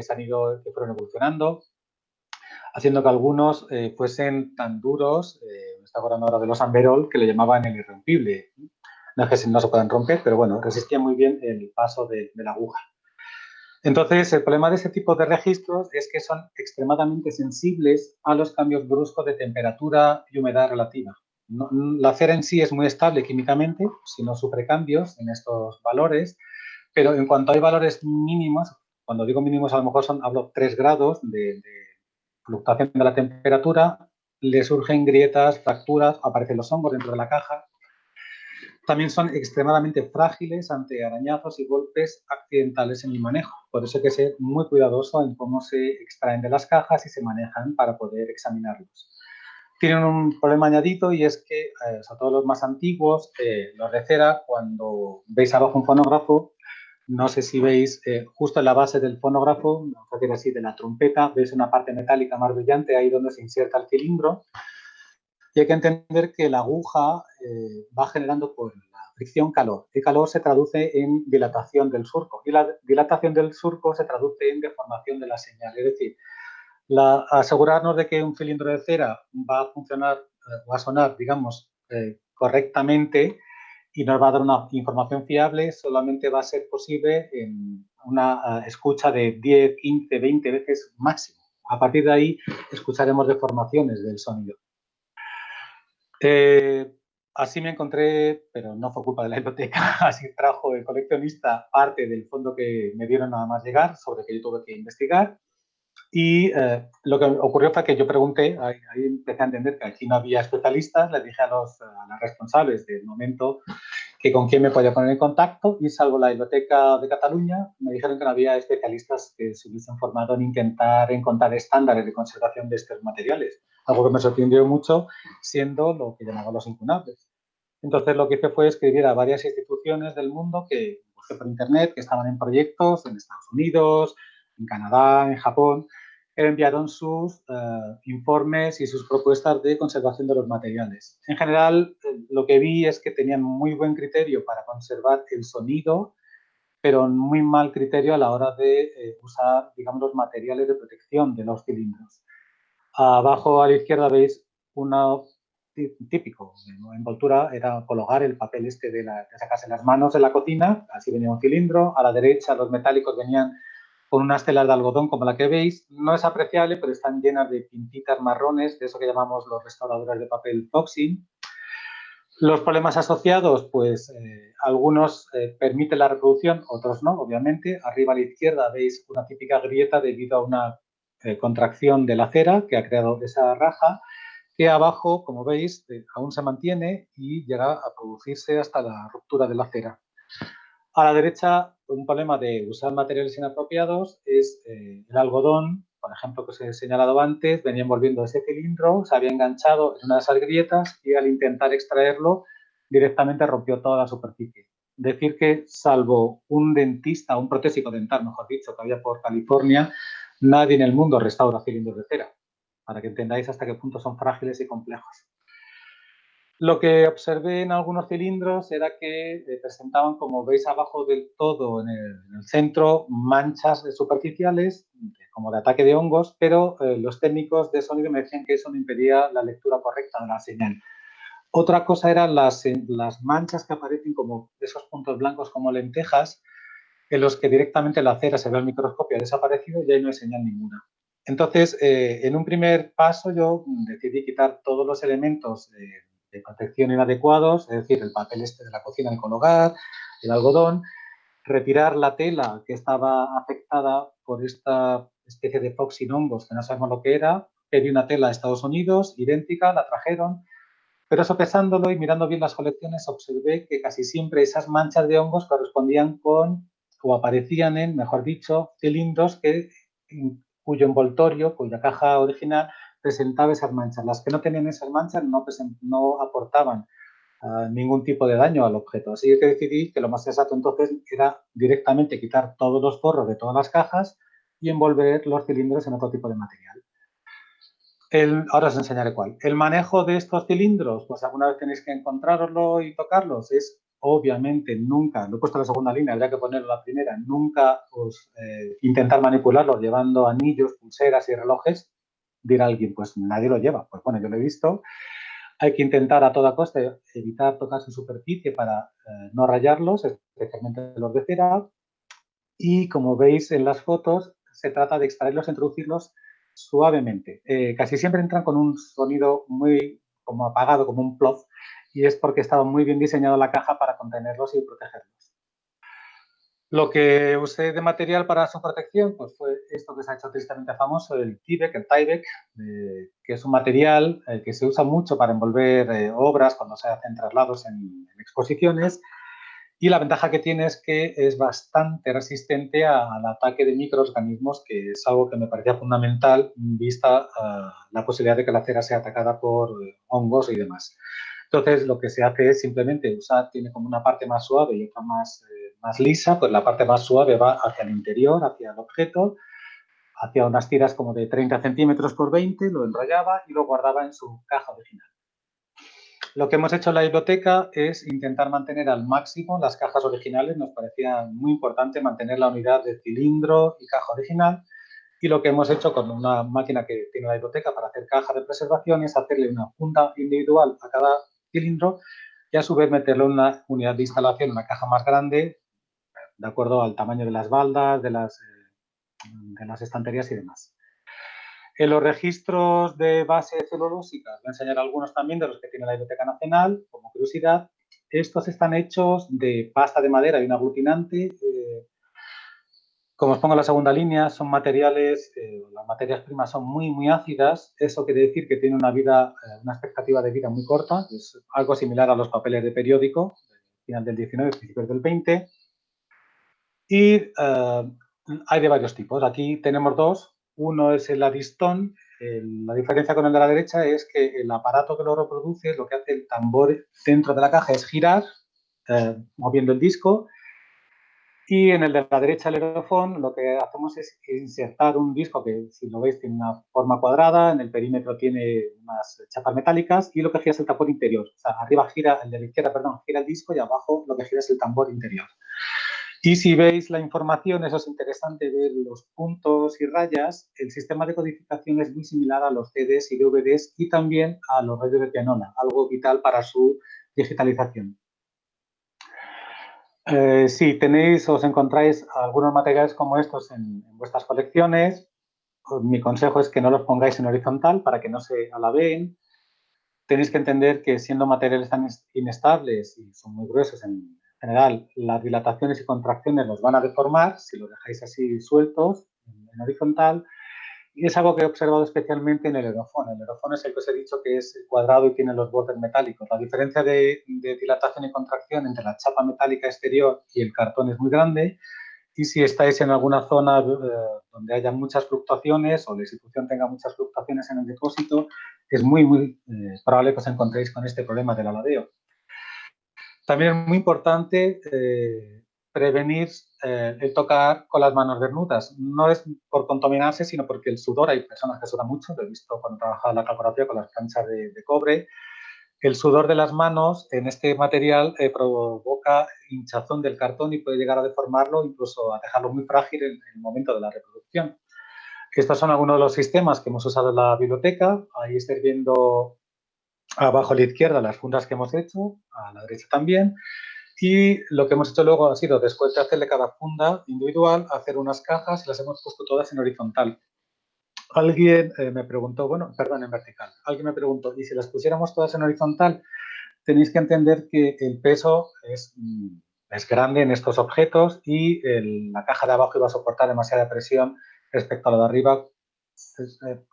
fueron evolucionando, haciendo que algunos fuesen tan duros, me está acordando ahora de los Amberol, que le llamaban el irrompible. No es que no se puedan romper, pero bueno, resistían muy bien el paso de la aguja. Entonces, el problema de ese tipo de registros es que son extremadamente sensibles a los cambios bruscos de temperatura y humedad relativa. La cera en sí es muy estable químicamente, si no sufre cambios en estos valores, pero en cuanto hay valores mínimos, cuando digo mínimos a lo mejor hablo 3 grados de fluctuación de la temperatura, le surgen grietas, fracturas, aparecen los hongos dentro de la caja. También son extremadamente frágiles ante arañazos y golpes accidentales en el manejo. Por eso hay que ser muy cuidadoso en cómo se extraen de las cajas y se manejan para poder examinarlos. Tienen un problema añadido y es que, sobre todo los más antiguos, los de cera, cuando veis abajo un fonógrafo, no sé si veis justo en la base del fonógrafo, vamos a decir así, de la trompeta, veis una parte metálica más brillante ahí donde se inserta el cilindro. Y hay que entender que la aguja va generando por la fricción calor. El calor se traduce en dilatación del surco y la dilatación del surco se traduce en deformación de la señal. Es decir, asegurarnos de que un cilindro de cera va a funcionar, va a sonar, digamos, correctamente y nos va a dar una información fiable solamente va a ser posible en una escucha de 10, 15, 20 veces máximo. A partir de ahí escucharemos deformaciones del sonido. Así me encontré, pero no fue culpa de la biblioteca, así trajo el coleccionista parte del fondo que me dieron nada más llegar, sobre que yo tuve que investigar. Y lo que ocurrió fue que yo pregunté, ahí empecé a entender que aquí no había especialistas, les dije a los responsables del momento que con quién me podía poner en contacto y salvo la Biblioteca de Cataluña, me dijeron que no había especialistas que se hubiesen formado en intentar encontrar estándares de conservación de estos materiales, algo que me sorprendió mucho siendo lo que llamaban los incunables. Entonces lo que hice fue escribir a varias instituciones del mundo que busqué por internet, que estaban en proyectos en Estados Unidos, en Canadá, en Japón, que enviaron sus informes y sus propuestas de conservación de los materiales. En general, lo que vi es que tenían muy buen criterio para conservar el sonido, pero muy mal criterio a la hora de usar, digamos, los materiales de protección de los cilindros. Abajo a la izquierda veis una típico de envoltura, era colocar el papel este de sacarse las manos en la cocina, así venía un cilindro. A la derecha los metálicos venían con unas telas de algodón como la que veis. No es apreciable, pero están llenas de pintitas marrones, de eso que llamamos los restauradores de papel toxin. Los problemas asociados, pues algunos permiten la reproducción, otros no, obviamente. Arriba a la izquierda veis una típica grieta debido a una contracción de la cera que ha creado esa raja, que abajo, como veis, aún se mantiene y llega a producirse hasta la ruptura de la cera. A la derecha, un problema de usar materiales inapropiados es el algodón, por ejemplo, que os he señalado antes, venía envolviendo ese cilindro, se había enganchado en una de esas grietas y al intentar extraerlo directamente rompió toda la superficie. decir que salvo un dentista, un protésico dental, mejor dicho, que había por California, nadie en el mundo restaura cilindros de cera, para que entendáis hasta qué punto son frágiles y complejos. Lo que observé en algunos cilindros era que presentaban, como veis abajo del todo en el centro, manchas superficiales, como de ataque de hongos, pero los técnicos de sonido me decían que eso no impedía la lectura correcta de la señal. Otra cosa eran las manchas que aparecen como esos puntos blancos como lentejas, en los que directamente la cera se ve al microscopio, ha desaparecido y ahí no hay señal ninguna. Entonces, en un primer paso yo decidí quitar todos los elementos de protección inadecuados, es decir, el papel este de la cocina, el Cologar, el algodón, retirar la tela que estaba afectada por esta especie de fox sin hongos, que no sabemos lo que era. Pedí una tela a Estados Unidos, idéntica, la trajeron, pero sopesándolo y mirando bien las colecciones, observé que casi siempre esas manchas de hongos correspondían con, o aparecían en, mejor dicho, cilindros cuyo envoltorio, cuya caja original presentaba esas manchas. Las que no tenían esas manchas no aportaban ningún tipo de daño al objeto. Así que decidí que lo más exacto entonces era directamente quitar todos los forros de todas las cajas y envolver los cilindros en otro tipo de material. Ahora os enseñaré cuál. El manejo de estos cilindros, pues alguna vez tenéis que encontrarlo y tocarlos, es obviamente nunca, lo he puesto en la segunda línea, habría que ponerlo en la primera, nunca intentar manipularlos llevando anillos, pulseras y relojes. Dirá alguien, pues nadie lo lleva. Pues bueno, yo lo he visto. Hay que intentar a toda costa evitar tocar su superficie para no rayarlos, especialmente los de cera. Y como veis en las fotos, se trata de extraerlos e introducirlos suavemente. Casi siempre entran con un sonido muy como apagado, como un plof, y es porque estaba muy bien diseñada la caja para contenerlos y protegerlos. Lo que usé de material para su protección pues fue esto que se ha hecho tristemente famoso, el Tyvek, que es un material que se usa mucho para envolver obras cuando se hacen traslados en exposiciones. Y la ventaja que tiene es que es bastante resistente al ataque de microorganismos, que es algo que me parecía fundamental vista la posibilidad de que la cera sea atacada por hongos y demás. Entonces, lo que se hace es simplemente usar, tiene como una parte más suave y otra más lisa, pues la parte más suave va hacia el interior, hacia el objeto, hacia unas tiras como de 30 centímetros por 20, lo enrollaba y lo guardaba en su caja original. Lo que hemos hecho en la biblioteca es intentar mantener al máximo las cajas originales. Nos parecía muy importante mantener la unidad de cilindro y caja original. Y lo que hemos hecho con una máquina que tiene la biblioteca para hacer cajas de preservación es hacerle una funda individual a cada cilindro y a su vez meterle una unidad de instalación, una caja más grande, de acuerdo al tamaño de las baldas, de las estanterías y demás. En los registros de base celulósicas, voy a enseñar algunos también de los que tiene la Biblioteca Nacional, como curiosidad. Estos están hechos de pasta de madera y un aglutinante. Como os pongo en la segunda línea, son materiales, las materias primas son muy ácidas. Eso quiere decir que tiene una expectativa de vida muy corta. Es algo similar a los papeles de periódico, final del 19, principios del 20. Y hay de varios tipos. Aquí tenemos dos. Uno es el Ariston. La diferencia con el de la derecha es que el aparato que lo reproduce, lo que hace el tambor dentro de la caja es girar, moviendo el disco. Y en el de la derecha, el aerofón, lo que hacemos es insertar un disco que, si lo veis, tiene una forma cuadrada, en el perímetro tiene unas chapas metálicas y lo que gira es el tambor interior. O sea, arriba gira, el de la izquierda, perdón, gira el disco y abajo lo que gira es el tambor interior. Y si veis la información, eso es interesante ver los puntos y rayas. El sistema de codificación es muy similar a los CDs y DVDs y también a los rollos de pianola, algo vital para su digitalización. Si tenéis o os encontráis algunos materiales como estos en vuestras colecciones, mi consejo es que no los pongáis en horizontal para que no se alabeen. Tenéis que entender que siendo materiales tan inestables y son muy gruesos en general, las dilataciones y contracciones los van a deformar si los dejáis así sueltos en horizontal. Y es algo que he observado especialmente en el aerofón. El aerofón es el que os he dicho que es cuadrado y tiene los bordes metálicos. La diferencia de dilatación y contracción entre la chapa metálica exterior y el cartón es muy grande. Y si estáis en alguna zona donde haya muchas fluctuaciones o la institución tenga muchas fluctuaciones en el depósito, es muy probable que os encontréis con este problema del aladeo. También es muy importante prevenir el tocar con las manos desnudas. No es por contaminarse, sino porque el sudor, hay personas que sudan mucho, lo he visto cuando trabajaba en la calcografía con las planchas de cobre. El sudor de las manos en este material provoca hinchazón del cartón y puede llegar a deformarlo, incluso a dejarlo muy frágil en el momento de la reproducción. Estos son algunos de los sistemas que hemos usado en la biblioteca. Ahí estáis viendo abajo a la izquierda las fundas que hemos hecho, a la derecha también. Y lo que hemos hecho luego ha sido, después de hacerle cada funda individual, hacer unas cajas y las hemos puesto todas en horizontal. Alguien me preguntó, bueno, perdón, en vertical. Alguien me preguntó, ¿y si las pusiéramos todas en horizontal? Tenéis que entender que el peso es grande en estos objetos y la caja de abajo iba a soportar demasiada presión respecto a la de arriba,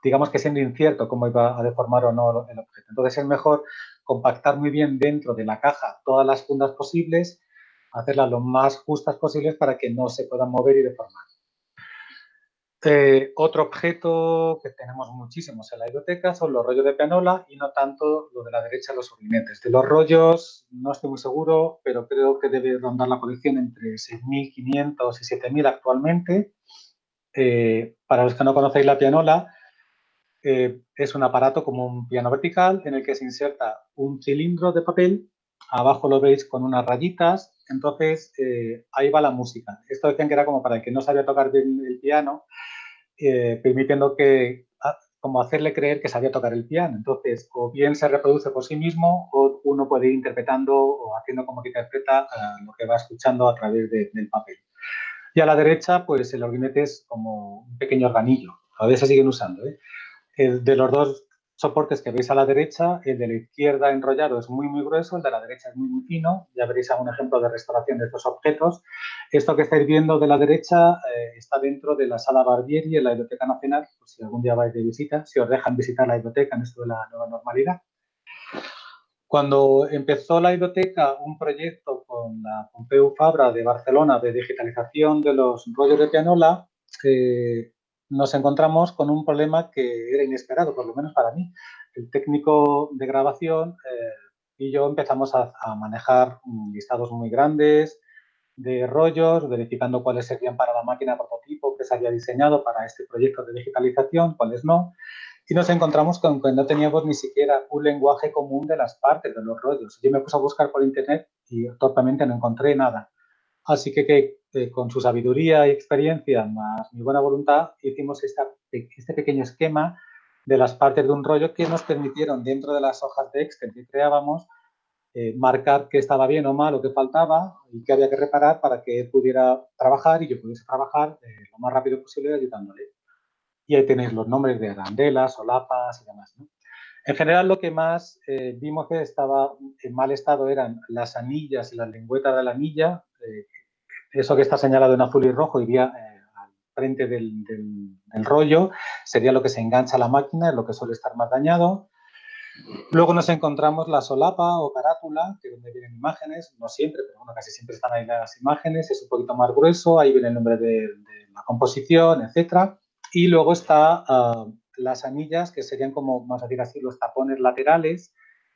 digamos que siendo incierto cómo iba a deformar o no el objeto. Entonces es mejor compactar muy bien dentro de la caja todas las fundas posibles, hacerlas lo más justas posibles para que no se puedan mover y deformar. Otro objeto que tenemos muchísimos en la biblioteca son los rollos de pianola y no tanto lo de la derecha, los ordinetes. De los rollos no estoy muy seguro, pero creo que debe rondar la colección entre 6.500 y 7.000 actualmente. Para los que no conocéis la pianola, es un aparato como un piano vertical en el que se inserta un cilindro de papel, abajo lo veis con unas rayitas, entonces ahí va la música. Esto decían que era como para el que no sabía tocar bien el piano, permitiendo que, como hacerle creer que sabía tocar el piano. Entonces, o bien se reproduce por sí mismo o uno puede ir interpretando o haciendo como que interpreta lo que va escuchando a través del papel. Y a la derecha, pues el orguinete es como un pequeño organillo. Todavía se siguen usando, ¿eh? El de los dos soportes que veis a la derecha, el de la izquierda enrollado es muy, muy grueso, el de la derecha es muy, muy fino. Ya veréis algún ejemplo de restauración de estos objetos. Esto que estáis viendo de la derecha está dentro de la sala Barbieri en la Biblioteca Nacional, pues si algún día vais de visita, si os dejan visitar la biblioteca en esto de la nueva normalidad. Cuando empezó la biblioteca un proyecto con la Pompeu Fabra de Barcelona de digitalización de los rollos de pianola, nos encontramos con un problema que era inesperado, por lo menos para mí. El técnico de grabación y yo empezamos a manejar listados muy grandes de rollos, verificando cuáles serían para la máquina prototipo que se había diseñado para este proyecto de digitalización, cuáles no. Y nos encontramos con que no teníamos ni siquiera un lenguaje común de las partes, de los rollos. Yo me puse a buscar por internet y torpemente no encontré nada. Así que con su sabiduría y experiencia, más mi buena voluntad, hicimos este pequeño esquema de las partes de un rollo que nos permitieron, dentro de las hojas de Excel que creábamos, marcar qué estaba bien o mal o qué faltaba y qué había que reparar para que él pudiera trabajar y yo pudiese trabajar lo más rápido posible ayudándole. Y ahí tenéis los nombres de arandelas, solapas y demás, ¿no? En general, lo que más vimos que estaba en mal estado eran las anillas y las lengüetas de la anilla, eso que está señalado en azul y rojo iría al frente del rollo, sería lo que se engancha a la máquina, es lo que suele estar más dañado. Luego nos encontramos la solapa o carátula, que es donde vienen imágenes, no siempre, pero bueno, casi siempre están ahí las imágenes, es un poquito más grueso, ahí viene el nombre de la composición, etcétera. Y luego está las anillas, que serían como, vamos a decir así, los tapones laterales,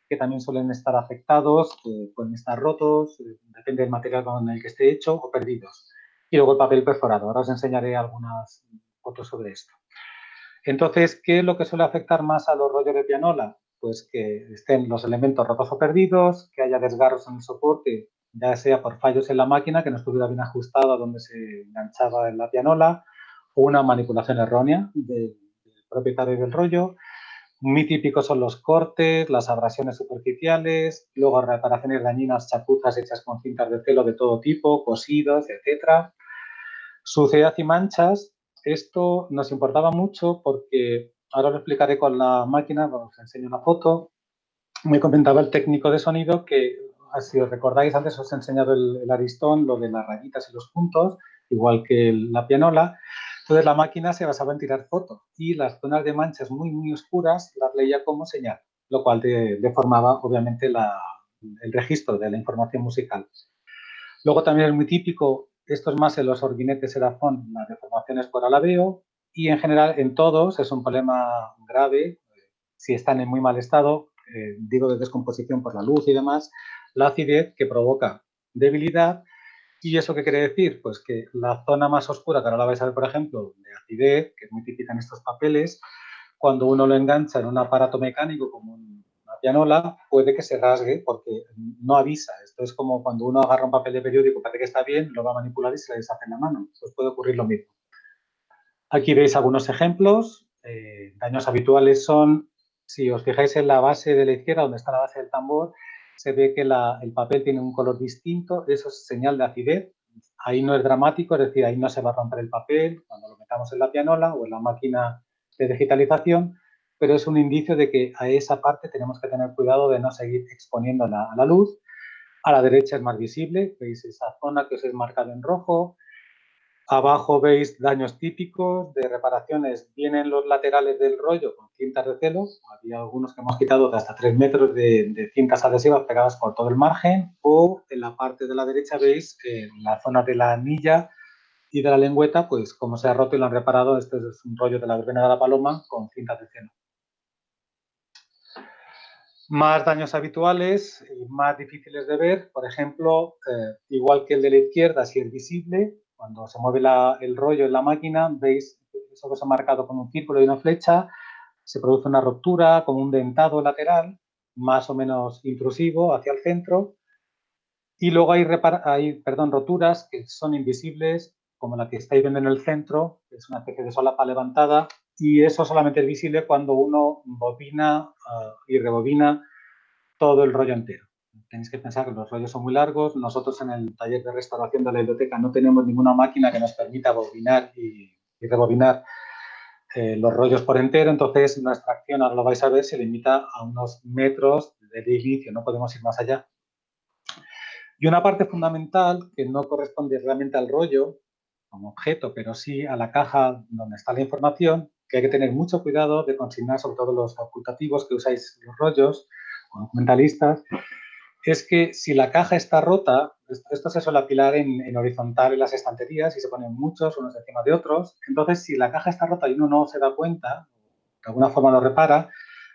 que también suelen estar afectados, pueden estar rotos, depende del material con el que esté hecho, o perdidos. Y luego el papel perforado. Ahora os enseñaré algunas fotos sobre esto. Entonces, ¿qué es lo que suele afectar más a los rollos de pianola? Pues que estén los elementos rotos o perdidos, que haya desgarros en el soporte, ya sea por fallos en la máquina, que no estuviera bien ajustado a donde se enganchaba en la pianola, o una manipulación errónea del propietario del rollo. Muy típicos son los cortes, las abrasiones superficiales, luego reparaciones dañinas, chapuzas hechas con cintas de celo de todo tipo, cosidos, etc. Suciedad y manchas, esto nos importaba mucho porque, ahora lo explicaré con la máquina, os enseño una foto. Me comentaba el técnico de sonido que, si os recordáis, antes os he enseñado el aristón, lo de las rayitas y los puntos, igual que la pianola. Entonces la máquina se basaba en tirar fotos y las zonas de manchas muy, muy oscuras las leía como señal, lo cual deformaba obviamente el registro de la información musical. Luego también es muy típico, esto es más en los orguinetes Edafón, las deformaciones por alabeo, y en general en todos es un problema grave, si están en muy mal estado, digo de descomposición por la luz y demás, la acidez que provoca debilidad. ¿Y eso qué quiere decir? Pues que la zona más oscura, que ahora la vais a ver, por ejemplo, de acidez, que es muy típica en estos papeles, cuando uno lo engancha en un aparato mecánico como una pianola, puede que se rasgue porque no avisa. Esto es como cuando uno agarra un papel de periódico, parece que está bien, lo va a manipular y se le deshace en la mano. Pues puede ocurrir lo mismo. Aquí veis algunos ejemplos. Daños habituales son, si os fijáis en la base de la izquierda, donde está la base del tambor, se ve que el papel tiene un color distinto, eso es señal de acidez. Ahí no es dramático, es decir, ahí no se va a romper el papel cuando lo metamos en la pianola o en la máquina de digitalización, pero es un indicio de que a esa parte tenemos que tener cuidado de no seguir exponiéndola a la luz. A la derecha es más visible, veis esa zona que os he marcado en rojo. Abajo veis daños típicos de reparaciones, vienen los laterales del rollo con cintas de celo, había algunos que hemos quitado de hasta 3 metros de cintas adhesivas pegadas por todo el margen, o en la parte de la derecha veis la zona de la anilla y de la lengüeta, pues como se ha roto y lo han reparado, este es un rollo de la verbena de la paloma con cintas de celo. Más daños habituales y más difíciles de ver, por ejemplo, igual que el de la izquierda, si es visible, cuando se mueve el rollo en la máquina, veis eso que se ha marcado con un círculo y una flecha, se produce una ruptura, como un dentado lateral, más o menos intrusivo hacia el centro, y luego hay roturas que son invisibles, como la que estáis viendo en el centro, que es una especie de solapa levantada, y eso solamente es visible cuando uno bobina y rebobina todo el rollo entero. Tenéis que pensar que los rollos son muy largos. Nosotros en el taller de restauración de la biblioteca no tenemos ninguna máquina que nos permita bobinar y rebobinar los rollos por entero, entonces nuestra acción, ahora lo vais a ver, se limita a unos metros de inicio, no podemos ir más allá. Y una parte fundamental que no corresponde realmente al rollo como objeto, pero sí a la caja donde está la información, que hay que tener mucho cuidado de consignar, sobre todo los facultativos que usáis los rollos o documentalistas, es que si la caja está rota, esto se suele apilar en horizontal en las estanterías y se ponen muchos unos encima de otros. Entonces, si la caja está rota y uno no se da cuenta, de alguna forma lo repara,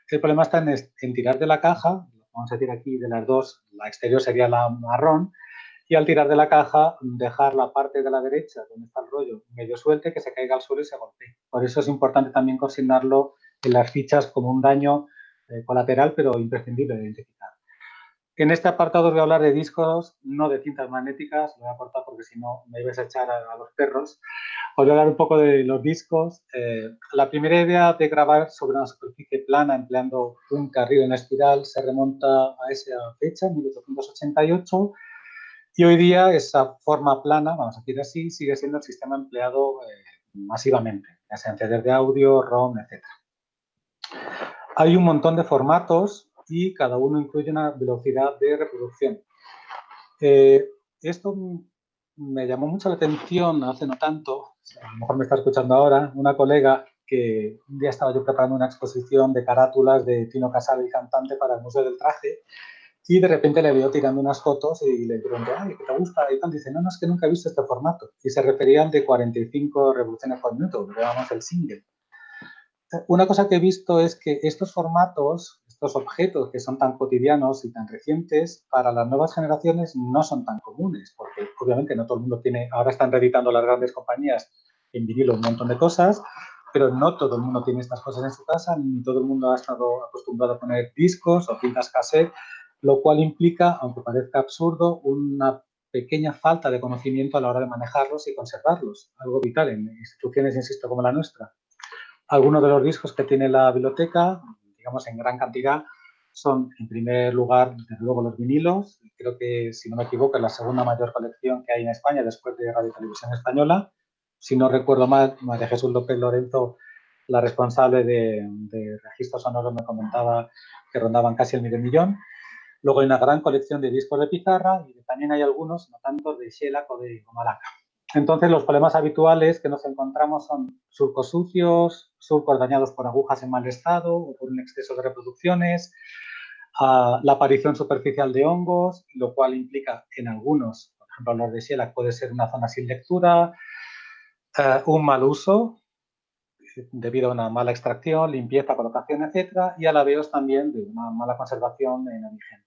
el problema está en tirar de la caja, vamos a decir aquí de las dos, la exterior sería la marrón, y al tirar de la caja dejar la parte de la derecha donde está el rollo medio suelte, que se caiga al suelo y se golpee. Por eso es importante también consignarlo en las fichas como un daño colateral, pero imprescindible de identificar. En este apartado os voy a hablar de discos, no de cintas magnéticas, lo voy a cortar porque si no me ibais a echar a los perros. Os voy a hablar un poco de los discos. La primera idea de grabar sobre una superficie plana empleando un carril en espiral se remonta a esa fecha, 1888, y hoy día esa forma plana, vamos a decir así, sigue siendo el sistema empleado masivamente, ya sea en CDs de audio, ROM, etc. Hay un montón de formatos y cada uno incluye una velocidad de reproducción. Esto me llamó mucho la atención hace no tanto, a lo mejor me está escuchando ahora, una colega que un día estaba yo preparando una exposición de carátulas de Tino Casal, el cantante, para el Museo del Traje, y de repente le veo tirando unas fotos y le pregunté, ay, ¿qué te gusta? Y tal, dice, no, es que nunca he visto este formato. Y se referían de 45 revoluciones por minuto, lo llamamos el single. Una cosa que he visto es que estos formatos, estos objetos que son tan cotidianos y tan recientes, para las nuevas generaciones no son tan comunes, porque obviamente no todo el mundo tiene, ahora están reeditando las grandes compañías en vinilo un montón de cosas, pero no todo el mundo tiene estas cosas en su casa, ni todo el mundo ha estado acostumbrado a poner discos o cintas cassette, lo cual implica, aunque parezca absurdo, una pequeña falta de conocimiento a la hora de manejarlos y conservarlos, algo vital en instituciones, insisto, como la nuestra. Algunos de los discos que tiene la biblioteca, digamos en gran cantidad, son en primer lugar, desde luego, los vinilos. Creo que, si no me equivoco, es la segunda mayor colección que hay en España después de Radio y Televisión Española. Si no recuerdo mal, María Jesús López Lorenzo, la responsable de registros sonoros, me comentaba que rondaban casi el medio millón. Luego hay una gran colección de discos de pizarra y también hay algunos, no tanto, de shellac o de malaca. Entonces, los problemas habituales que nos encontramos son surcos sucios, surcos dañados por agujas en mal estado o por un exceso de reproducciones, la aparición superficial de hongos, lo cual implica en algunos, por ejemplo, los de shellac, puede ser una zona sin lectura, un mal uso debido a una mala extracción, limpieza, colocación, etcétera, y a la vez también de una mala conservación en origen.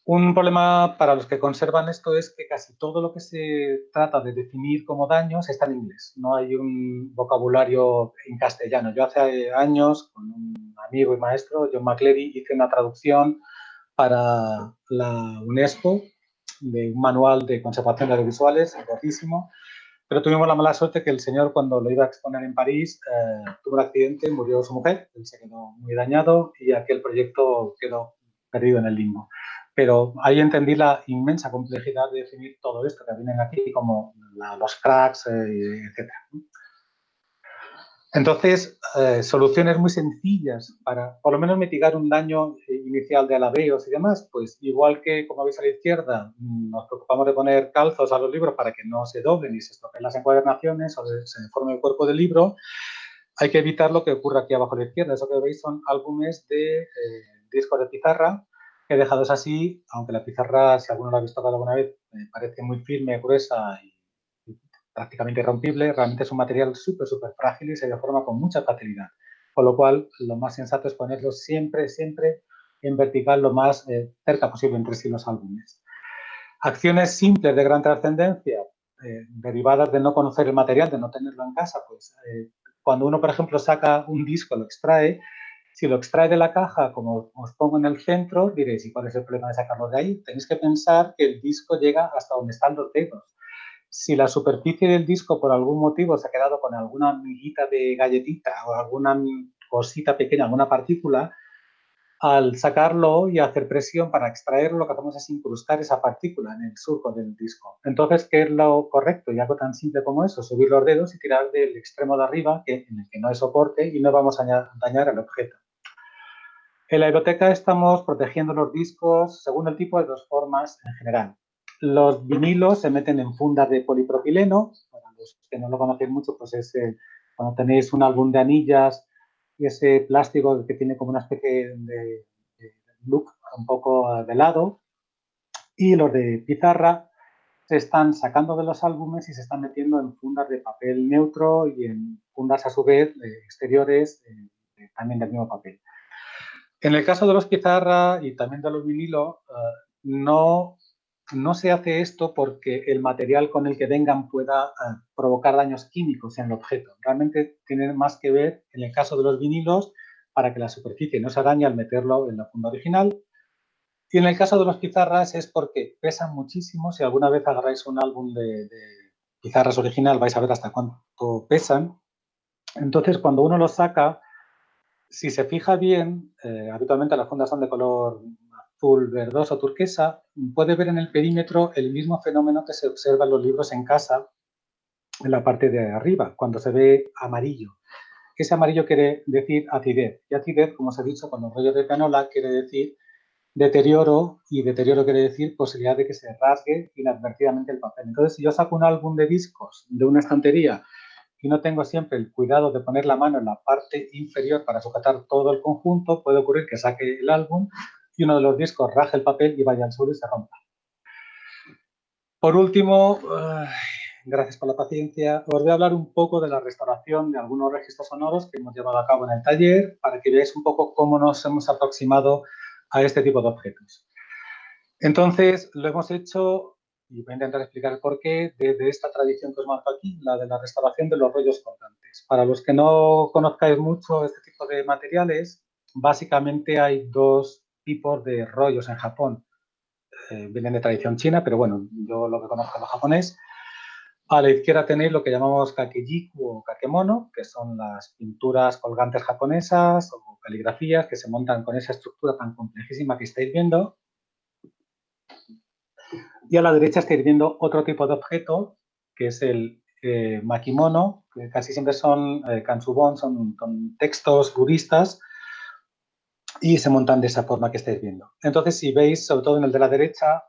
Un problema para los que conservan esto es que casi todo lo que se trata de definir como daños está en inglés. No hay un vocabulario en castellano. Yo hace años, con un amigo y maestro, John McCleary, hice una traducción para la UNESCO de un manual de conservación de audiovisuales, gordísimo, pero tuvimos la mala suerte que el señor, cuando lo iba a exponer en París, tuvo un accidente, murió su mujer, él se quedó muy dañado y aquel proyecto quedó perdido en el limbo. Pero ahí entendí la inmensa complejidad de definir todo esto que vienen aquí, como los cracks, etc. Entonces, soluciones muy sencillas para, por lo menos, mitigar un daño inicial de alabeos y demás, pues igual que, como veis a la izquierda, nos preocupamos de poner calzos a los libros para que no se doblen y se estropeen las encuadernaciones o se deforme el cuerpo del libro, hay que evitar lo que ocurre aquí abajo a la izquierda. Eso que veis son álbumes de discos de pizarra que dejados así, aunque la pizarra, si alguno la ha visto alguna vez, parece muy firme, gruesa y prácticamente irrompible, realmente es un material súper frágil y se deforma con mucha facilidad. Con lo cual, lo más sensato es ponerlo siempre en vertical, lo más cerca posible entre sí los álbumes. Acciones simples de gran trascendencia, derivadas de no conocer el material, de no tenerlo en casa, pues cuando uno, por ejemplo, saca un disco, lo extrae, si lo extrae de la caja, como os pongo en el centro, diréis, ¿y cuál es el problema de sacarlo de ahí? Tenéis que pensar que el disco llega hasta donde están los dedos. Si la superficie del disco por algún motivo se ha quedado con alguna miguita de galletita o alguna cosita pequeña, alguna partícula, al sacarlo y hacer presión para extraerlo, lo que hacemos es incrustar esa partícula en el surco del disco. Entonces, ¿qué es lo correcto? Y algo tan simple como eso, subir los dedos y tirar del extremo de arriba, en el que no hay soporte, y no vamos a dañar al objeto. En la biblioteca estamos protegiendo los discos según el tipo de dos formas en general. Los vinilos se meten en fundas de polipropileno. Para los que no lo conocen mucho, pues es cuando tenéis un álbum de anillas y ese plástico que tiene como una especie de look un poco de lado. Y los de pizarra se están sacando de los álbumes y se están metiendo en fundas de papel neutro y en fundas a su vez exteriores también del mismo papel. En el caso de los pizarra y también de los vinilos, no se hace esto porque el material con el que vengan pueda provocar daños químicos en el objeto. Realmente tiene más que ver, en el caso de los vinilos, para que la superficie no se dañe al meterlo en la funda original. Y en el caso de los pizarras es porque pesan muchísimo. Si alguna vez agarráis un álbum de pizarras original, vais a ver hasta cuánto pesan. Entonces, cuando uno los saca, si se fija bien, habitualmente las fundas son de color azul, verdoso, turquesa, puede ver en el perímetro el mismo fenómeno que se observa en los libros en casa, en la parte de arriba, cuando se ve amarillo. Ese amarillo quiere decir acidez. Y acidez, como os he dicho, con los rollos de pianola, quiere decir deterioro, y deterioro quiere decir posibilidad de que se rasgue inadvertidamente el papel. Entonces, si yo saco un álbum de discos de una estantería y no tengo siempre el cuidado de poner la mano en la parte inferior para sujetar todo el conjunto, puede ocurrir que saque el álbum y uno de los discos raje el papel y vaya al suelo y se rompa. Por último, gracias por la paciencia, os voy a hablar un poco de la restauración de algunos registros sonoros que hemos llevado a cabo en el taller para que veáis un poco cómo nos hemos aproximado a este tipo de objetos. Entonces, lo hemos hecho, y voy a intentar explicar el porqué, desde esta tradición que os marco aquí, la de la restauración de los rollos colgantes. Para los que no conozcáis mucho este tipo de materiales, básicamente hay dos tipos de rollos en Japón. Vienen de tradición china, pero bueno, yo lo que conozco es lo japonés. A la izquierda tenéis lo que llamamos kakejiku o kakemono, que son las pinturas colgantes japonesas o caligrafías que se montan con esa estructura tan complejísima que estáis viendo. Y a la derecha estáis viendo otro tipo de objeto, que es el makimono, que casi siempre son kansubon, son textos budistas, y se montan de esa forma que estáis viendo. Entonces, si veis, sobre todo en el de la derecha,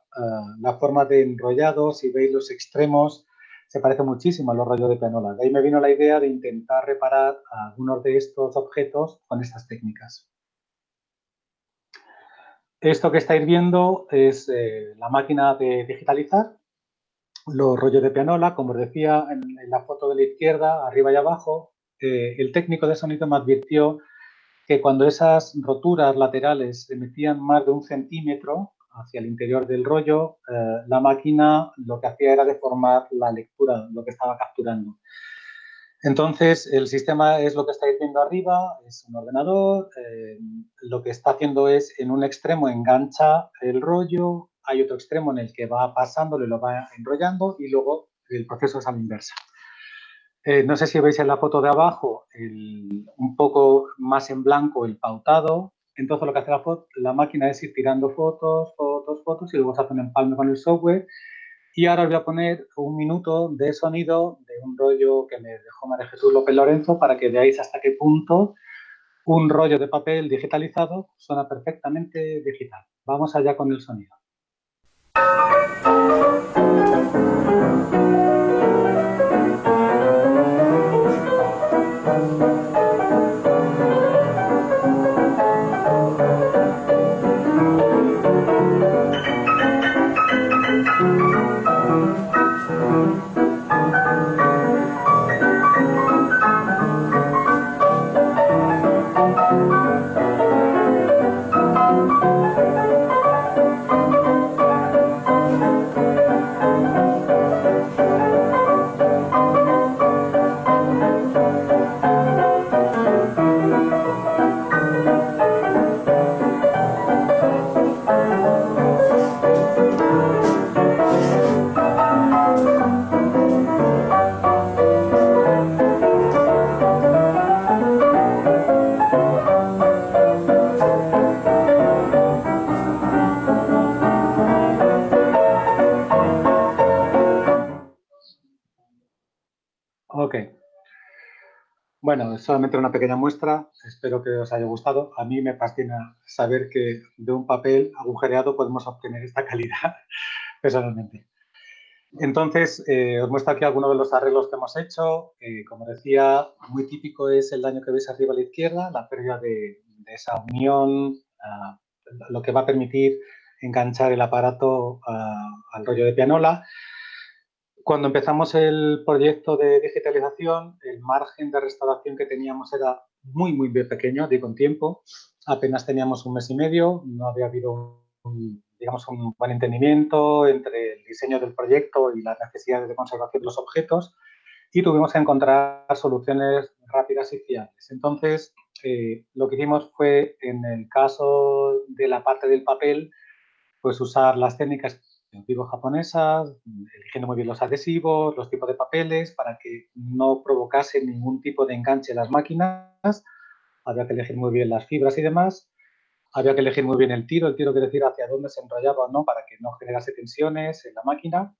la forma de enrollado, si veis los extremos, se parece muchísimo a los rollos de pianola. De ahí me vino la idea de intentar reparar algunos de estos objetos con estas técnicas. Esto que estáis viendo es la máquina de digitalizar los rollos de pianola. Como os decía en la foto de la izquierda, arriba y abajo, el técnico de sonido me advirtió que cuando esas roturas laterales se metían más de 1 centímetro hacia el interior del rollo, la máquina lo que hacía era deformar la lectura, lo que estaba capturando. Entonces, el sistema es lo que estáis viendo arriba, es un ordenador, lo que está haciendo es, en un extremo engancha el rollo, hay otro extremo en el que va pasándolo y lo va enrollando y luego el proceso es a la inversa. No sé si veis en la foto de abajo un poco más en blanco el pautado. Entonces lo que hace la máquina es ir tirando fotos y luego se hace un empalme con el software. Y ahora os voy a poner un minuto de sonido de un rollo que me dejó María Jesús López Lorenzo para que veáis hasta qué punto un rollo de papel digitalizado suena perfectamente digital. Vamos allá con el sonido. Ok. Bueno, es solamente una pequeña muestra, espero que os haya gustado. A mí me fascina saber que de un papel agujereado podemos obtener esta calidad, personalmente. Entonces, os muestro aquí algunos de los arreglos que hemos hecho. Como decía, muy típico es el daño que veis arriba a la izquierda, la pérdida de esa unión, lo que va a permitir enganchar el aparato al rollo de pianola. Cuando empezamos el proyecto de digitalización, el margen de restauración que teníamos era muy, muy pequeño, digo en tiempo. Apenas teníamos un mes y medio, no había habido digamos, un buen entendimiento entre el diseño del proyecto y las necesidades de conservación de los objetos y tuvimos que encontrar soluciones rápidas y fiables. Entonces, lo que hicimos fue, en el caso de la parte del papel, pues usar las técnicas antiguas japonesas, eligiendo muy bien los adhesivos, los tipos de papeles, para que no provocase ningún tipo de enganche en las máquinas. Había que elegir muy bien las fibras y demás. Había que elegir muy bien el tiro quiere decir hacia dónde se enrollaba o no, para que no generase tensiones en la máquina.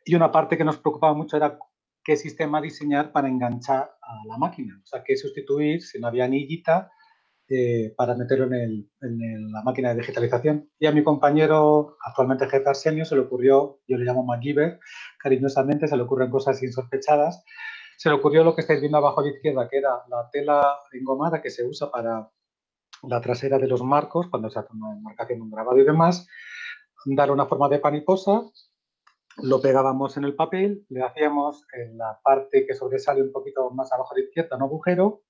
Y una parte que nos preocupaba mucho era qué sistema diseñar para enganchar a la máquina. O sea, qué sustituir si no había anillita para meterlo en la máquina de digitalización. Y a mi compañero, actualmente jefe Arsenio, se le ocurrió, yo le llamo MacGyver, cariñosamente, se le ocurren cosas insospechadas. Se le ocurrió lo que estáis viendo abajo a la izquierda, que era la tela engomada que se usa para la trasera de los marcos, cuando se hace una enmarcación, un grabado y demás, dar una forma de paniposa, lo pegábamos en el papel, le hacíamos en la parte que sobresale un poquito más abajo a la izquierda un agujero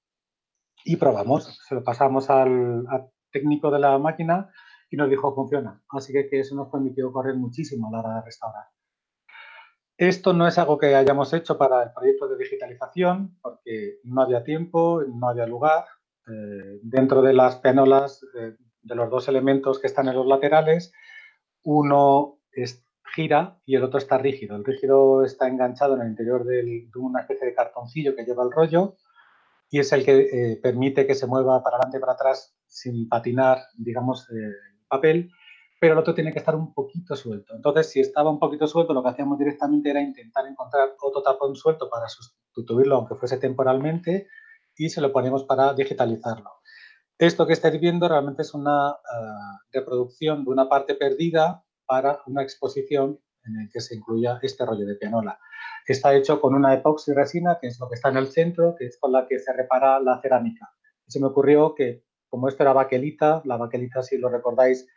y probamos. Se lo pasamos al técnico de la máquina y nos dijo funciona. Así que eso nos permitió correr muchísimo a la hora de restaurar. Esto no es algo que hayamos hecho para el proyecto de digitalización porque no había tiempo, no había lugar. Dentro de las pianolas, de los dos elementos que están en los laterales, uno gira y el otro está rígido. El rígido está enganchado en el interior de una especie de cartoncillo que lleva el rollo y es el que permite que se mueva para adelante y para atrás sin patinar, digamos, el papel, pero el otro tiene que estar un poquito suelto. Entonces, si estaba un poquito suelto, lo que hacíamos directamente era intentar encontrar otro tapón suelto para sustituirlo, aunque fuese temporalmente, y se lo ponemos para digitalizarlo. Esto que estáis viendo realmente es una reproducción de una parte perdida para una exposición en la que se incluya este rollo de pianola. Está hecho con una epoxi resina, que es lo que está en el centro, que es con la que se repara la cerámica. Se me ocurrió que, como esto era baquelita, la baquelita, si lo recordáis,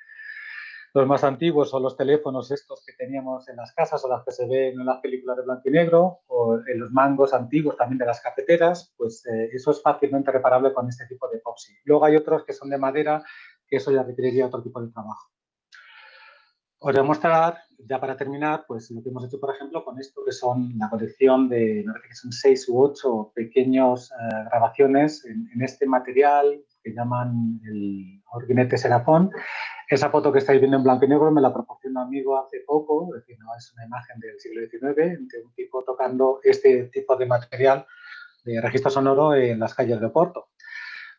los más antiguos son los teléfonos estos que teníamos en las casas o las que se ven en las películas de blanco y negro o en los mangos antiguos también de las cafeteras, pues eso es fácilmente reparable con este tipo de epoxi. Luego hay otros que son de madera, que eso ya requeriría otro tipo de trabajo. Os voy a mostrar, ya para terminar, pues lo que hemos hecho, por ejemplo, con esto, que son la colección de, me parece que son 6 u 8 pequeños grabaciones en este material que llaman el Orguinete Serafón. Esa foto que estáis viendo en blanco y negro me la proporcionó un amigo hace poco, es decir, no es una imagen del siglo XIX, de un tipo tocando este tipo de material de registro sonoro en las calles de Oporto.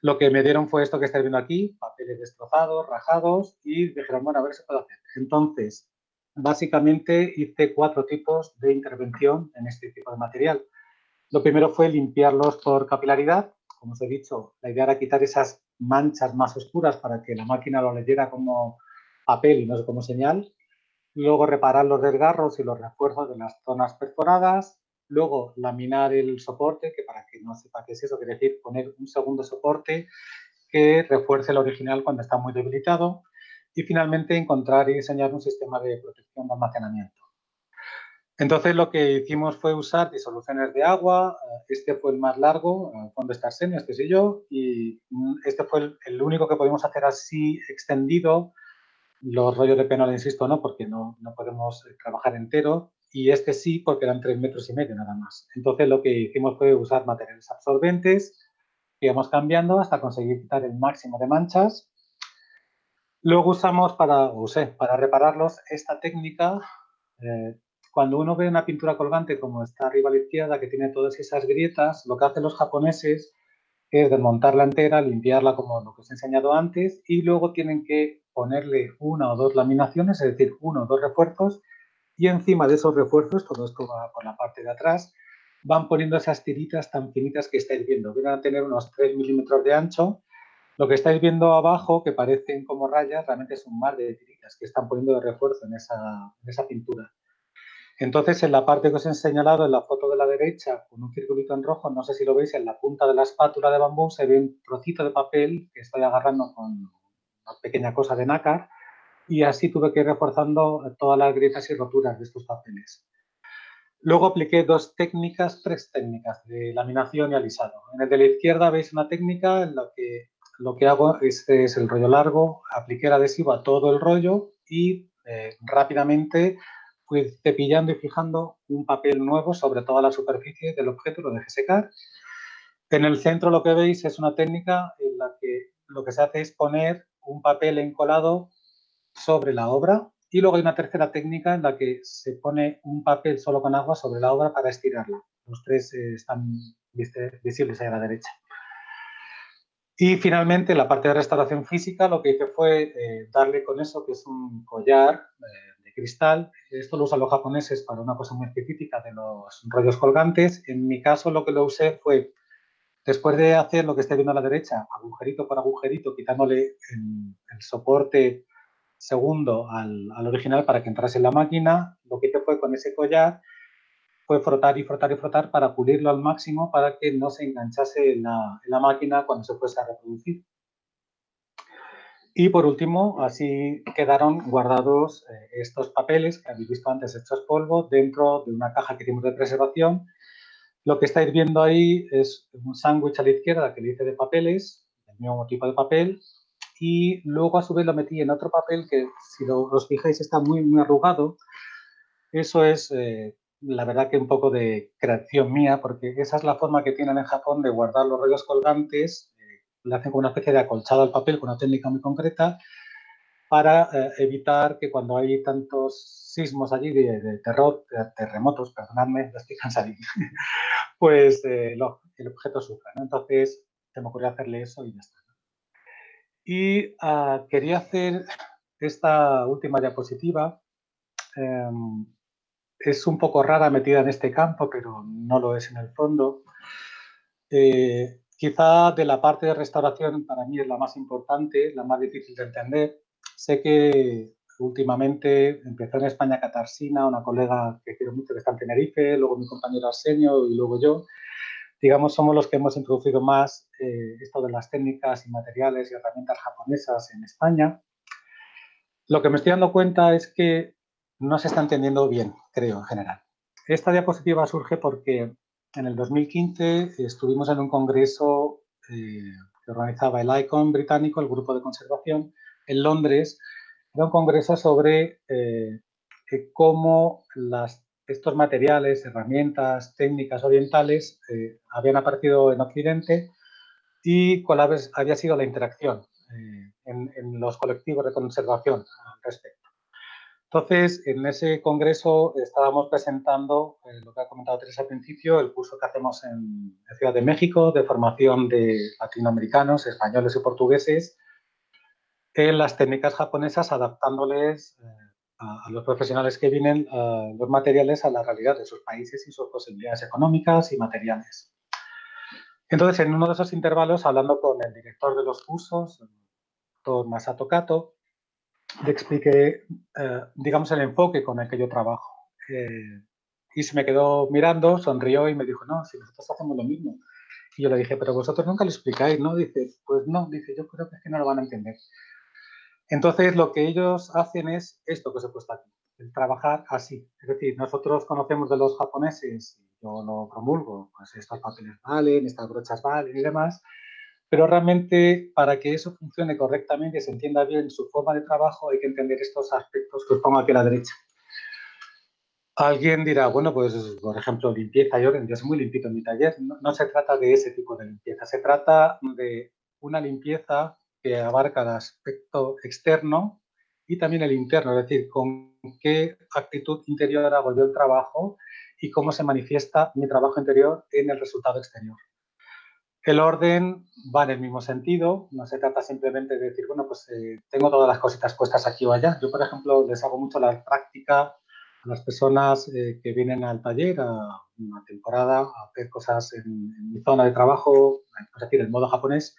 Lo que me dieron fue esto que estáis viendo aquí, papeles destrozados, rajados, y dijeron, bueno, a ver si se puede hacer. Entonces, básicamente hice 4 tipos de intervención en este tipo de material. Lo primero fue limpiarlos por capilaridad. Como os he dicho, la idea era quitar esas manchas más oscuras para que la máquina lo leyera como papel y no como señal. Luego reparar los desgarros y los refuerzos de las zonas perforadas. Luego laminar el soporte, que para quien no sepa qué es eso, quiere decir poner un segundo soporte que refuerce el original cuando está muy debilitado. Y finalmente encontrar y diseñar un sistema de protección de almacenamiento. Entonces lo que hicimos fue usar disoluciones de agua. Este fue el más largo, el fondo está Arsenio, este soy yo, y este fue el único que podemos hacer así extendido. Los rollos de pena, insisto, no, porque no podemos trabajar entero, y este sí, porque eran 3,5 metros nada más. Entonces lo que hicimos fue usar materiales absorbentes que íbamos cambiando hasta conseguir quitar el máximo de manchas. Luego usé para repararlos esta técnica. Cuando uno ve una pintura colgante como está arriba a la izquierda, que tiene todas esas grietas, lo que hacen los japoneses es desmontarla entera, limpiarla como lo que os he enseñado antes, y luego tienen que ponerle 1 o 2 laminaciones, es decir, 1 o 2 refuerzos, y encima de esos refuerzos, todo esto va por la parte de atrás, van poniendo esas tiritas tan finitas que estáis viendo. Vienen a tener unos 3 milímetros de ancho. Lo que estáis viendo abajo, que parecen como rayas, realmente es un mar de tiritas que están poniendo de refuerzo en esa pintura. Entonces, en la parte que os he señalado, en la foto de la derecha, con un circulito en rojo, no sé si lo veis, en la punta de la espátula de bambú se ve un trocito de papel que estoy agarrando con una pequeña cosa de nácar, y así tuve que ir reforzando todas las grietas y roturas de estos papeles. Luego apliqué 3 técnicas de laminación y alisado. En el de la izquierda veis una técnica en la que lo que hago es el rollo largo, apliqué el adhesivo a todo el rollo y rápidamente fui cepillando y fijando un papel nuevo sobre toda la superficie del objeto, lo dejé secar. En el centro lo que veis es una técnica en la que lo que se hace es poner un papel encolado sobre la obra, y luego hay una tercera técnica en la que se pone un papel solo con agua sobre la obra para estirarla. Los 3 están visibles ahí a la derecha. Y finalmente, en la parte de restauración física, lo que hice fue darle con eso, que es un collar de cristal. Esto lo usan los japoneses para una cosa muy específica de los rollos colgantes. En mi caso, lo que lo usé fue, después de hacer lo que estáis viendo a la derecha, agujerito por agujerito, quitándole el soporte segundo al original para que entrase en la máquina, lo que hice fue con ese collar fue frotar y frotar y frotar para pulirlo al máximo para que no se enganchase en la máquina cuando se fuese a reproducir. Y por último, así quedaron guardados estos papeles que habéis visto antes hechos polvo dentro de una caja que hicimos de preservación. Lo que estáis viendo ahí es un sándwich a la izquierda que le hice de papeles, el mismo tipo de papel, y luego a su vez lo metí en otro papel que, si os fijáis, está muy, muy arrugado. Eso es, la verdad, que un poco de creación mía, porque esa es la forma que tienen en Japón de guardar los rollos colgantes. Le hacen como una especie de acolchado al papel con una técnica muy concreta para evitar que cuando hay tantos sismos allí de terremotos, perdonadme, lo estoy cansadín, pues el objeto sufra, ¿no? Entonces se me ocurrió hacerle eso y ya está. Y quería hacer esta última diapositiva. Es un poco rara metida en este campo, pero no lo es en el fondo. Quizá de la parte de restauración para mí es la más importante, la más difícil de entender. Sé que últimamente empezó en España Catarsina, una colega que quiero mucho que está en Tenerife, luego mi compañero Arsenio y luego yo. Digamos, somos los que hemos introducido más esto de las técnicas y materiales y herramientas japonesas en España. Lo que me estoy dando cuenta es que no se está entendiendo bien, creo, en general. Esta diapositiva surge porque en el 2015 estuvimos en un congreso que organizaba el ICON británico, el grupo de conservación, en Londres, Era un congreso sobre cómo estos materiales, herramientas, técnicas orientales habían aparecido en Occidente y cuál había sido la interacción en los colectivos de conservación al respecto. Entonces, en ese congreso estábamos presentando lo que ha comentado Teresa al principio, el curso que hacemos en Ciudad de México de formación de latinoamericanos, españoles y portugueses en las técnicas japonesas, adaptándoles a los profesionales que vienen los materiales a la realidad de sus países y sus posibilidades económicas y materiales. Entonces, en uno de esos intervalos, hablando con el director de los cursos, Masato Kato, le expliqué, digamos, el enfoque con el que yo trabajo. Y se me quedó mirando, sonrió y me dijo, no, si nosotros hacemos lo mismo. Y yo le dije, pero vosotros nunca lo explicáis, ¿no? Dice, pues no, dice, yo creo que es que no lo van a entender. Entonces, lo que ellos hacen es esto que os he puesto aquí, el trabajar así. Es decir, nosotros conocemos de los japoneses, yo lo promulgo, pues estos papeles valen, estas brochas valen y demás, pero realmente para que eso funcione correctamente y se entienda bien su forma de trabajo hay que entender estos aspectos que os pongo aquí a la derecha. Alguien dirá, bueno, pues por ejemplo, limpieza y orden, yo soy muy limpito en mi taller. No se trata de ese tipo de limpieza, se trata de una limpieza que abarca el aspecto externo y también el interno, es decir, con qué actitud interior hago yo el trabajo y cómo se manifiesta mi trabajo interior en el resultado exterior. El orden va en el mismo sentido, no se trata simplemente de decir, bueno, pues tengo todas las cositas puestas aquí o allá. Yo, por ejemplo, les hago mucho la práctica a las personas que vienen al taller a una temporada a hacer cosas en mi zona de trabajo, es decir, el modo japonés.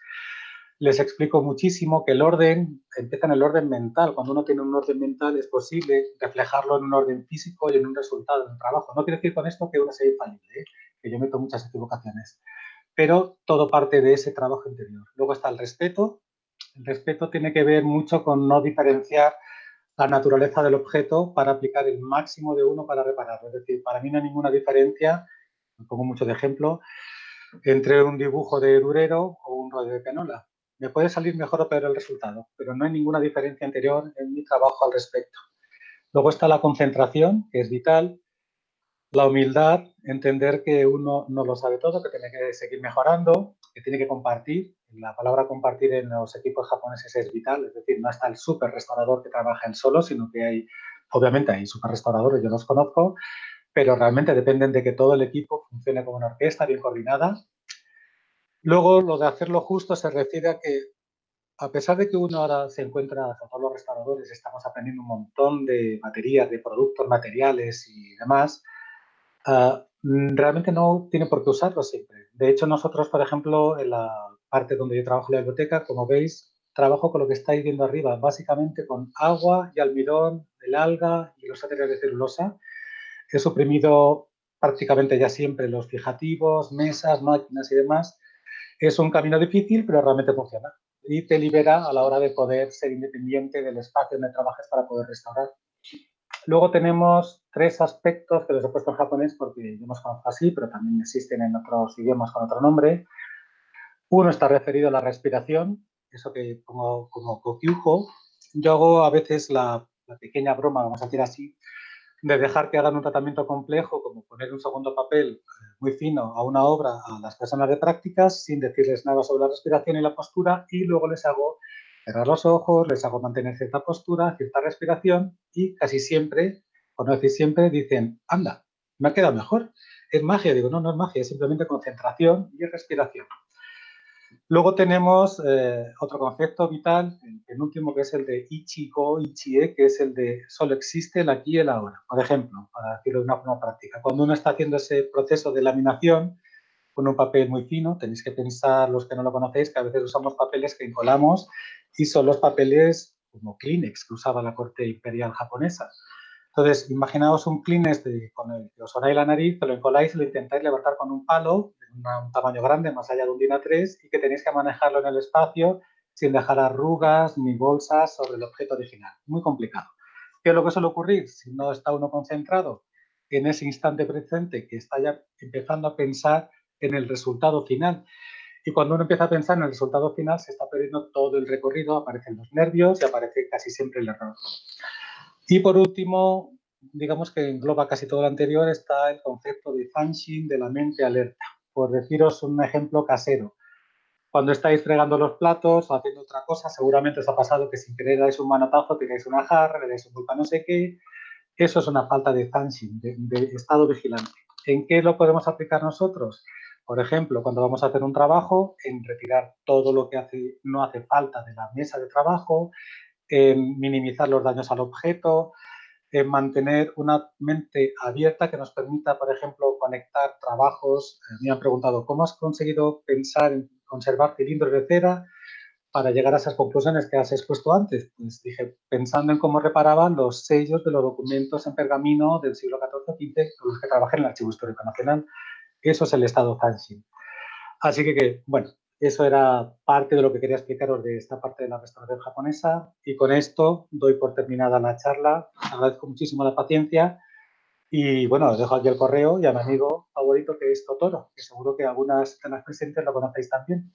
Les explico muchísimo que el orden empieza en el orden mental. Cuando uno tiene un orden mental es posible reflejarlo en un orden físico y en un resultado en el trabajo. No quiero decir con esto que uno sea infalible, que yo meto muchas equivocaciones, pero todo parte de ese trabajo interior. Luego está el respeto. El respeto tiene que ver mucho con no diferenciar la naturaleza del objeto para aplicar el máximo de uno para repararlo. Es decir, para mí no hay ninguna diferencia, pongo mucho de ejemplo, entre un dibujo de Durero o un rollo de canola. Me puede salir mejor o peor el resultado, pero no hay ninguna diferencia anterior en mi trabajo al respecto. Luego está la concentración, que es vital. La humildad, entender que uno no lo sabe todo, que tiene que seguir mejorando, que tiene que compartir. La palabra compartir en los equipos japoneses es vital, es decir, no está el súper restaurador que trabaja en solo, sino que hay, obviamente hay súper restauradores, yo los conozco, pero realmente dependen de que todo el equipo funcione como una orquesta bien coordinada. Luego, lo de hacerlo justo se refiere a que, a pesar de que uno ahora se encuentra, a todos los restauradores, estamos aprendiendo un montón de baterías, de productos, materiales y demás, realmente no tiene por qué usarlo siempre. De hecho, nosotros, por ejemplo, en la parte donde yo trabajo en la biblioteca, como veis, trabajo con lo que estáis viendo arriba, básicamente con agua y almidón, el alga y los áteres de celulosa. He suprimido prácticamente ya siempre los fijativos, mesas, máquinas y demás. Es un camino difícil, pero realmente funciona. Y te libera a la hora de poder ser independiente del espacio donde trabajes para poder restaurar. Luego tenemos tres aspectos que los he puesto en japonés porque yo los conozco así, pero también existen en otros idiomas con otro nombre. Uno está referido a la respiración, eso que pongo como kokyujo. Yo hago a veces la pequeña broma, vamos a decir así, de dejar que hagan un tratamiento complejo, como poner un segundo papel muy fino a una obra a las personas de prácticas sin decirles nada sobre la respiración y la postura, y luego les hago cerrar los ojos, les hago mantener cierta postura, cierta respiración, y casi siempre, por no decir siempre, dicen, anda, me ha quedado mejor. Es magia. Digo, no, no es magia, es simplemente concentración y respiración. Luego tenemos otro concepto vital, el penúltimo, que es el de Ichigo, Ichie, que es el de solo existe el aquí y el ahora. Por ejemplo, para decirlo de una forma práctica, cuando uno está haciendo ese proceso de laminación con un papel muy fino, tenéis que pensar, los que no lo conocéis, que a veces usamos papeles que encolamos y son los papeles como Kleenex que usaba la corte imperial japonesa. Entonces, imaginaos un Kleenex con el que os sonáis la nariz, que lo encoláis y lo intentáis levantar con un palo de un tamaño grande, más allá de un DIN A3, y que tenéis que manejarlo en el espacio sin dejar arrugas ni bolsas sobre el objeto original. Muy complicado. ¿Qué es lo que suele ocurrir si no está uno concentrado en ese instante presente, que está ya empezando a pensar en el resultado final? Y cuando uno empieza a pensar en el resultado final, se está perdiendo todo el recorrido, aparecen los nervios y aparece casi siempre el error. Y por último, digamos que engloba casi todo lo anterior, está el concepto de function, de la mente alerta. Por deciros un ejemplo casero. Cuando estáis fregando los platos o haciendo otra cosa, seguramente os ha pasado que sin querer dais un manotazo, tiráis una jarra, le dais un golpe a no sé qué. Eso es una falta de function, de estado vigilante. ¿En qué lo podemos aplicar nosotros? Por ejemplo, cuando vamos a hacer un trabajo, en retirar todo lo que no hace falta de la mesa de trabajo, en minimizar los daños al objeto, en mantener una mente abierta que nos permita, por ejemplo, conectar trabajos. Me han preguntado, ¿cómo has conseguido pensar en conservar cilindros de cera para llegar a esas conclusiones que has expuesto antes? Pues dije, pensando en cómo reparaban los sellos de los documentos en pergamino del siglo XIV o XV con los que trabajé en el Archivo Histórico Nacional. Eso es el estado Hanshin. Así que, bueno, eso era parte de lo que quería explicaros de esta parte de la restauración japonesa, y con esto doy por terminada la charla. Agradezco muchísimo la paciencia y, bueno, os dejo aquí el correo y a mi amigo favorito, que es Totoro, que seguro que algunas de las presentes lo conocéis también.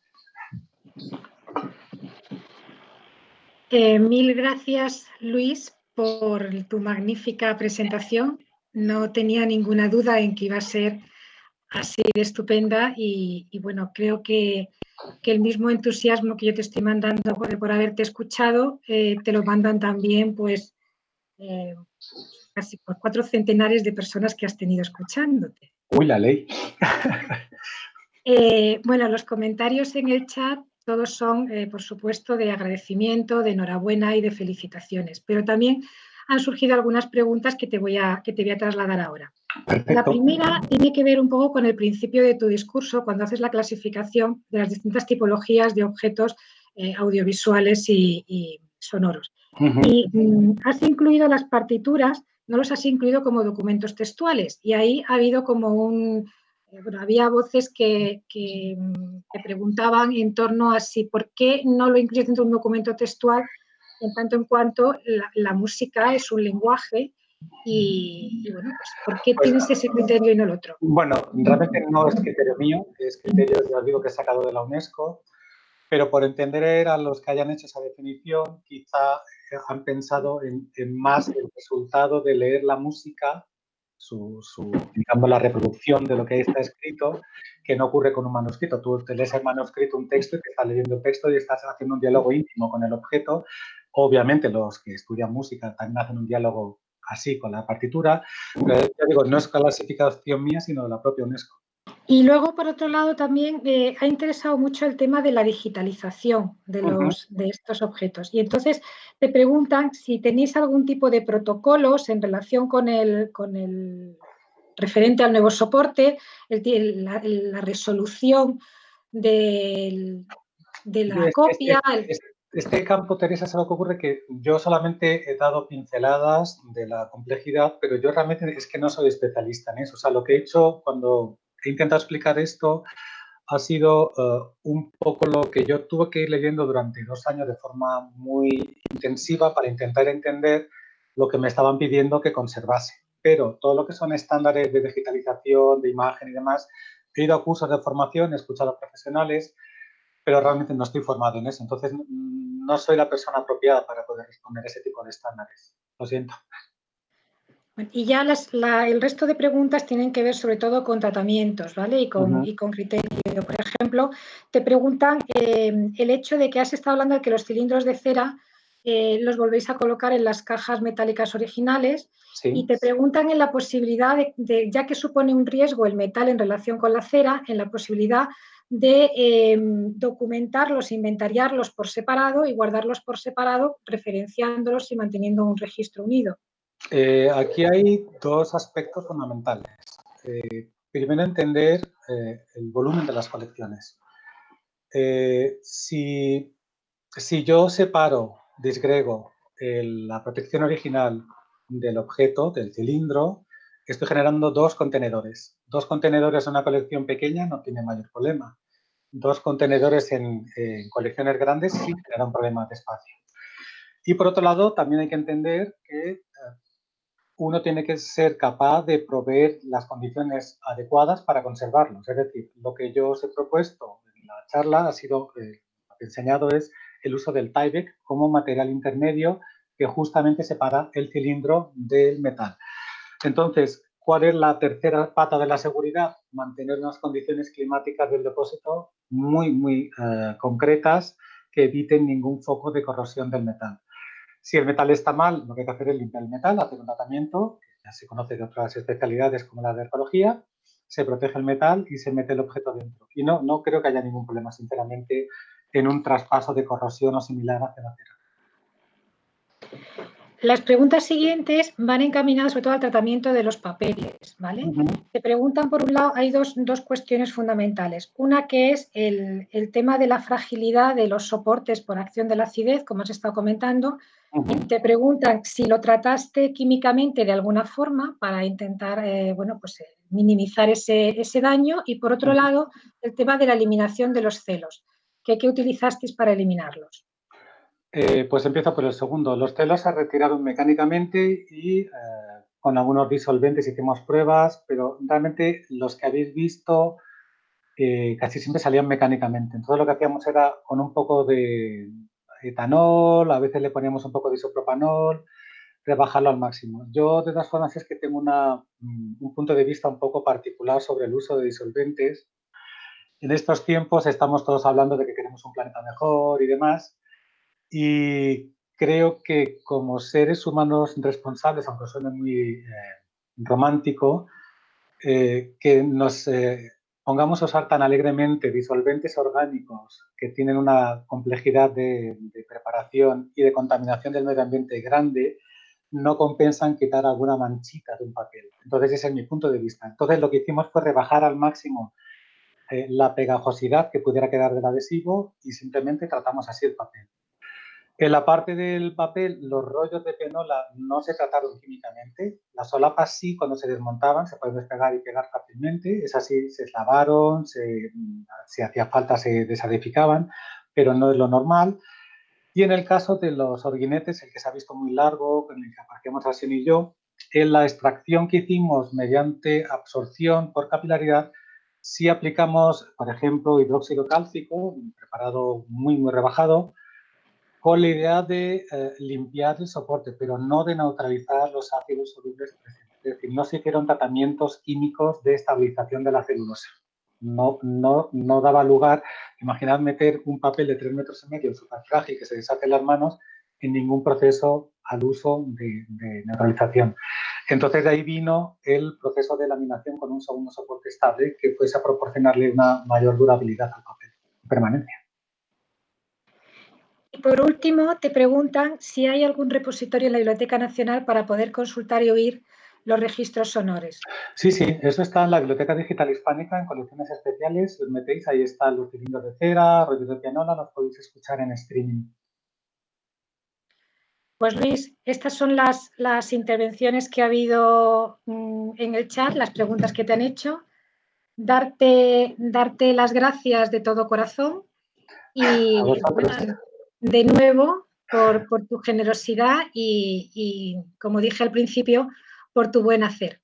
Mil gracias, Luis, por tu magnífica presentación. No tenía ninguna duda en que iba a ser así de estupenda y bueno, creo que el mismo entusiasmo que yo te estoy mandando por haberte escuchado, te lo mandan también pues casi por 4 centenares de personas que has tenido escuchándote. Uy, la ley. Bueno, los comentarios en el chat todos son, por supuesto, de agradecimiento, de enhorabuena y de felicitaciones, pero también han surgido algunas preguntas que te voy a trasladar ahora. Perfecto. La primera tiene que ver un poco con el principio de tu discurso, cuando haces la clasificación de las distintas tipologías de objetos audiovisuales y sonoros. Y has incluido las partituras, no los has incluido como documentos textuales, y ahí ha habido como bueno, había voces que preguntaban en torno a si por qué no lo incluyes dentro de un documento textual, en tanto en cuanto la música es un lenguaje y bueno, pues ¿por qué Pues, tienes ese criterio y no el otro? bueno, realmente no es criterio mío, es criterio, ya os digo, que he sacado de la UNESCO, pero por entender a los que hayan hecho esa definición, quizá han pensado en más el resultado de leer la música, digamos, la reproducción de lo que ahí está escrito, que no ocurre con un manuscrito. Tú te lees el manuscrito, un texto, y te estás leyendo el texto y estás haciendo un diálogo íntimo con el objeto. Obviamente los que estudian música también hacen un diálogo así con la partitura, pero ya digo, no es clasificación mía, sino de la propia UNESCO. Y luego, por otro lado, también ha interesado mucho el tema de la digitalización de estos objetos. Y entonces te preguntan si tenéis algún tipo de protocolos en relación con el referente al nuevo soporte, la resolución de la copia. Este campo, Teresa, es algo que ocurre que yo solamente he dado pinceladas de la complejidad, pero yo realmente es que no soy especialista en eso. O sea, lo que he hecho cuando he intentado explicar esto ha sido un poco lo que yo tuve que ir leyendo durante 2 años de forma muy intensiva para intentar entender lo que me estaban pidiendo que conservase. Pero todo lo que son estándares de digitalización, de imagen y demás, he ido a cursos de formación, he escuchado a profesionales, pero realmente no estoy formado en eso. Entonces, no soy la persona apropiada para poder responder ese tipo de estándares. Lo siento. Y ya el resto de preguntas tienen que ver sobre todo con tratamientos, ¿vale? Y con criterio. Por ejemplo, te preguntan el hecho de que has estado hablando de que los cilindros de cera los volvéis a colocar en las cajas metálicas originales, sí. Y te preguntan en la posibilidad ya que supone un riesgo el metal en relación con la cera, en la posibilidad de documentarlos, inventariarlos por separado y guardarlos por separado, referenciándolos y manteniendo un registro unido. Aquí hay 2 aspectos fundamentales. Primero, entender el volumen de las colecciones. Si yo separo, disgrego la protección original del objeto, del cilindro, estoy generando 2 contenedores. 2 contenedores en una colección pequeña no tiene mayor problema. 2 contenedores en colecciones grandes sí generan problemas de espacio. Y por otro lado, también hay que entender que uno tiene que ser capaz de proveer las condiciones adecuadas para conservarlos. Es decir, lo que yo os he propuesto en la charla ha sido, lo que he enseñado es el uso del Tyvek como material intermedio que justamente separa el cilindro del metal. Entonces, ¿cuál es la tercera pata de la seguridad? Mantener unas condiciones climáticas del depósito muy concretas que eviten ningún foco de corrosión del metal. Si el metal está mal, lo que hay que hacer es limpiar el metal, hacer un tratamiento, que ya se conoce de otras especialidades como la de arqueología, se protege el metal y se mete el objeto dentro. Y no creo que haya ningún problema, sinceramente, en un traspaso de corrosión o similar hacia la cera. Las preguntas siguientes van encaminadas sobre todo al tratamiento de los papeles, ¿vale? Te preguntan, por un lado, hay dos cuestiones fundamentales. Una que es el tema de la fragilidad de los soportes por acción de la acidez, como has estado comentando. Y te preguntan si lo trataste químicamente de alguna forma para intentar minimizar ese daño. Y, por otro lado, el tema de la eliminación de los celos. ¿Qué utilizasteis para eliminarlos? Pues empiezo por el segundo. Los celos se retiraron mecánicamente y con algunos disolventes hicimos pruebas, pero realmente los que habéis visto casi siempre salían mecánicamente. Entonces lo que hacíamos era con un poco de etanol, a veces le poníamos un poco de isopropanol, rebajarlo al máximo. Yo, de todas formas, es que tengo un punto de vista un poco particular sobre el uso de disolventes. En estos tiempos estamos todos hablando de que queremos un planeta mejor y demás, y creo que como seres humanos responsables, aunque suene muy romántico, que nos pongamos a usar tan alegremente disolventes orgánicos que tienen una complejidad de preparación y de contaminación del medio ambiente grande, no compensan quitar alguna manchita de un papel. Entonces ese es mi punto de vista. Entonces lo que hicimos fue rebajar al máximo la pegajosidad que pudiera quedar del adhesivo y simplemente tratamos así el papel. En la parte del papel, los rollos de pianola no se trataron químicamente. Las solapas sí, cuando se desmontaban, se pueden despegar y pegar fácilmente. Es así, se lavaron, si hacía falta se desadificaban, pero no es lo normal. Y en el caso de los orguinetes, el que se ha visto muy largo, con el que aparecemos Arsén y yo, en la extracción que hicimos mediante absorción por capilaridad, sí aplicamos, por ejemplo, hidróxido cálcico, un preparado muy rebajado, con la idea de limpiar el soporte, pero no de neutralizar los ácidos solubles presentes. Es decir, no se hicieron tratamientos químicos de estabilización de la celulosa. No daba lugar, imaginad meter un papel de 3,5 metros súper frágil que se deshace en las manos en ningún proceso al uso de neutralización. Entonces de ahí vino el proceso de laminación con un segundo soporte estable que fuese a proporcionarle una mayor durabilidad al papel, permanencia. Y por último, te preguntan si hay algún repositorio en la Biblioteca Nacional para poder consultar y oír los registros sonores. Sí, eso está en la Biblioteca Digital Hispánica, en colecciones especiales. Os metéis, ahí están los cilindros de cera, rollos de pianola, los podéis escuchar en streaming. Pues Luis, estas son las intervenciones que ha habido en el chat, las preguntas que te han hecho. Darte las gracias de todo corazón y de nuevo por tu generosidad y, como dije al principio, por tu buen hacer.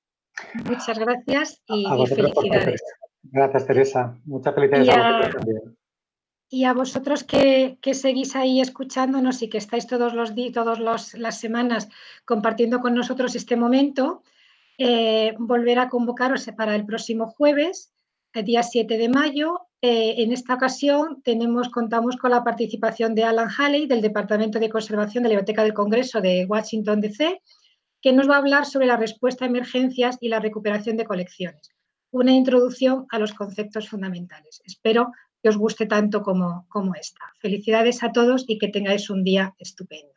Muchas gracias y felicidades. Gracias, Teresa. Muchas felicidades a vosotros también. Y a vosotros que seguís ahí escuchándonos y que estáis todas las semanas compartiendo con nosotros este momento, volver a convocaros para el próximo jueves, el día 7 de mayo. En esta ocasión contamos con la participación de Alan Halley, del Departamento de Conservación de la Biblioteca del Congreso de Washington, D.C., que nos va a hablar sobre la respuesta a emergencias y la recuperación de colecciones. Una introducción a los conceptos fundamentales. Espero que os guste tanto como esta. Felicidades a todos y que tengáis un día estupendo.